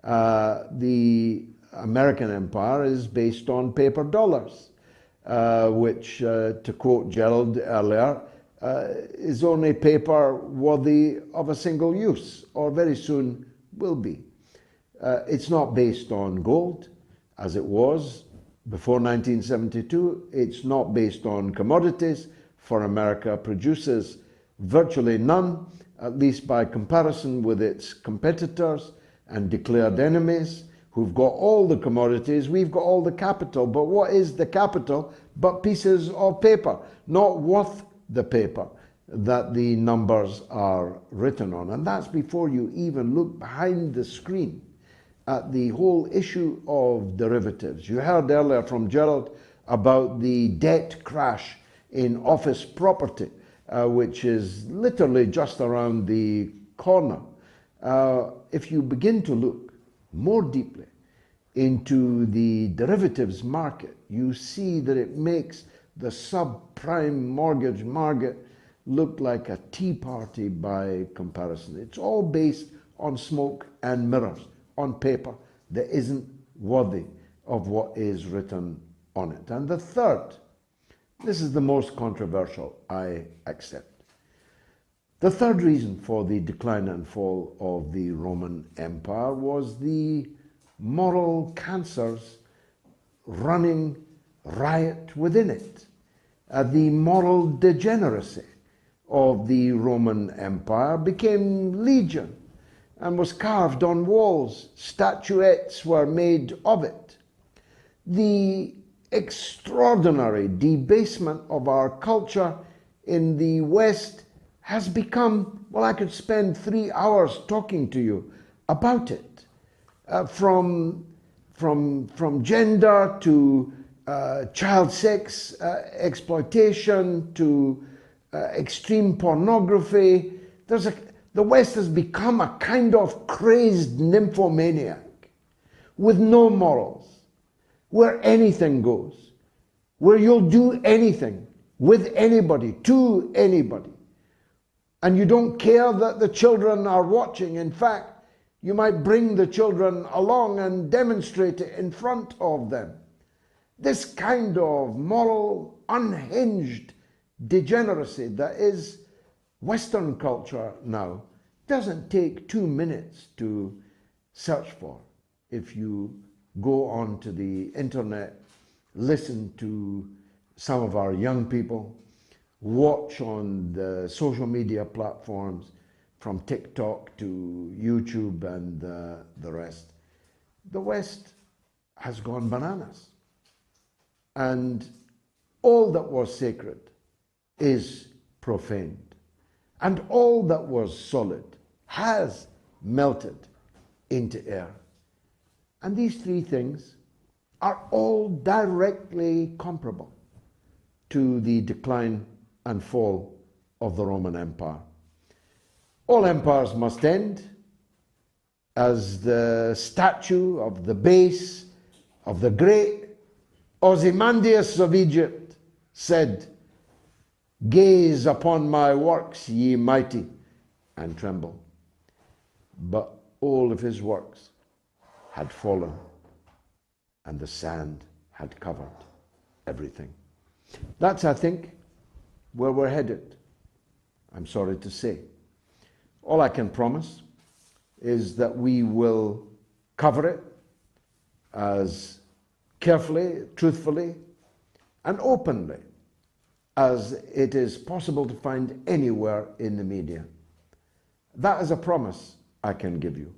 The American empire is based on paper dollars, which, to quote GERALD earlier, is only paper worthy of a single use, or very soon will be. It's not based on gold, as it was before 1972. It's not based on commodities, for America produces virtually none, at least by comparison with its competitors and declared enemies, who've got all the commodities. We've got all the capital. But what is the capital but pieces of paper, not worth the paper that the numbers are written on? And that's before you even look behind the screen at the whole issue of derivatives. You heard earlier from GERALD about the debt crash in office property, which is literally just around the corner. If you begin to look more deeply into the derivatives market, you see that it makes the subprime mortgage market look like a tea party by comparison. It's all based on smoke and mirrors, on paper that isn't worthy of what is written on it. And the third This is the most controversial, I accept. The third reason for the decline and fall of the Roman Empire was the moral cancers running riot within it. The moral degeneracy of the Roman Empire became legion and was carved on walls. Statuettes were made of it. The extraordinary debasement of our culture in the West has become, well, I could spend 3 hours talking to you about it. From gender to child sex exploitation to extreme pornography. The West has become a kind of crazed nymphomaniac with no morals, where anything goes, where you'll do anything with anybody, to anybody. And you don't care that the children are watching. In fact, you might bring the children along and demonstrate it in front of them. This kind of moral, unhinged degeneracy that is Western culture now doesn't take 2 minutes to search for. If you go onto the internet, listen to some of our young people, watch on the social media platforms from TikTok to YouTube and the rest, the West has gone bananas. And all that was sacred is profaned. And all that was solid has melted into air. And these three things are all directly comparable to the decline and fall of the Roman Empire. All empires must end, as the statue of the base of the great Ozymandias of Egypt said, "Gaze upon my works, ye mighty, and tremble." But all of his works had fallen, and the sand had covered everything. That's, I think, where we're headed, I'm sorry to say. All I can promise is that we will cover it as carefully, truthfully, and openly as it is possible to find anywhere in the media. That is a promise I can give you.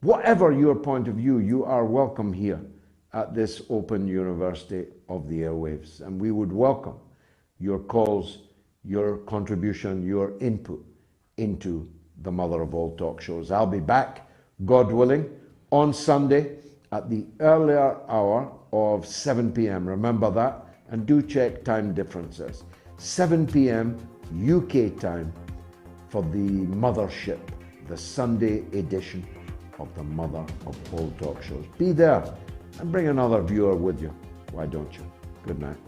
Whatever your point of view, you are welcome here at this Open University of the Airwaves, and we would welcome your calls, your contribution, your input into the mother of all talk shows. I'll be back, God willing, on Sunday at the earlier hour of 7 p.m. Remember that, and do check time differences. 7 p.m. UK time for the mothership, the Sunday edition of the mother of all talk shows. Be there and bring another viewer with you. Why don't you? Good night.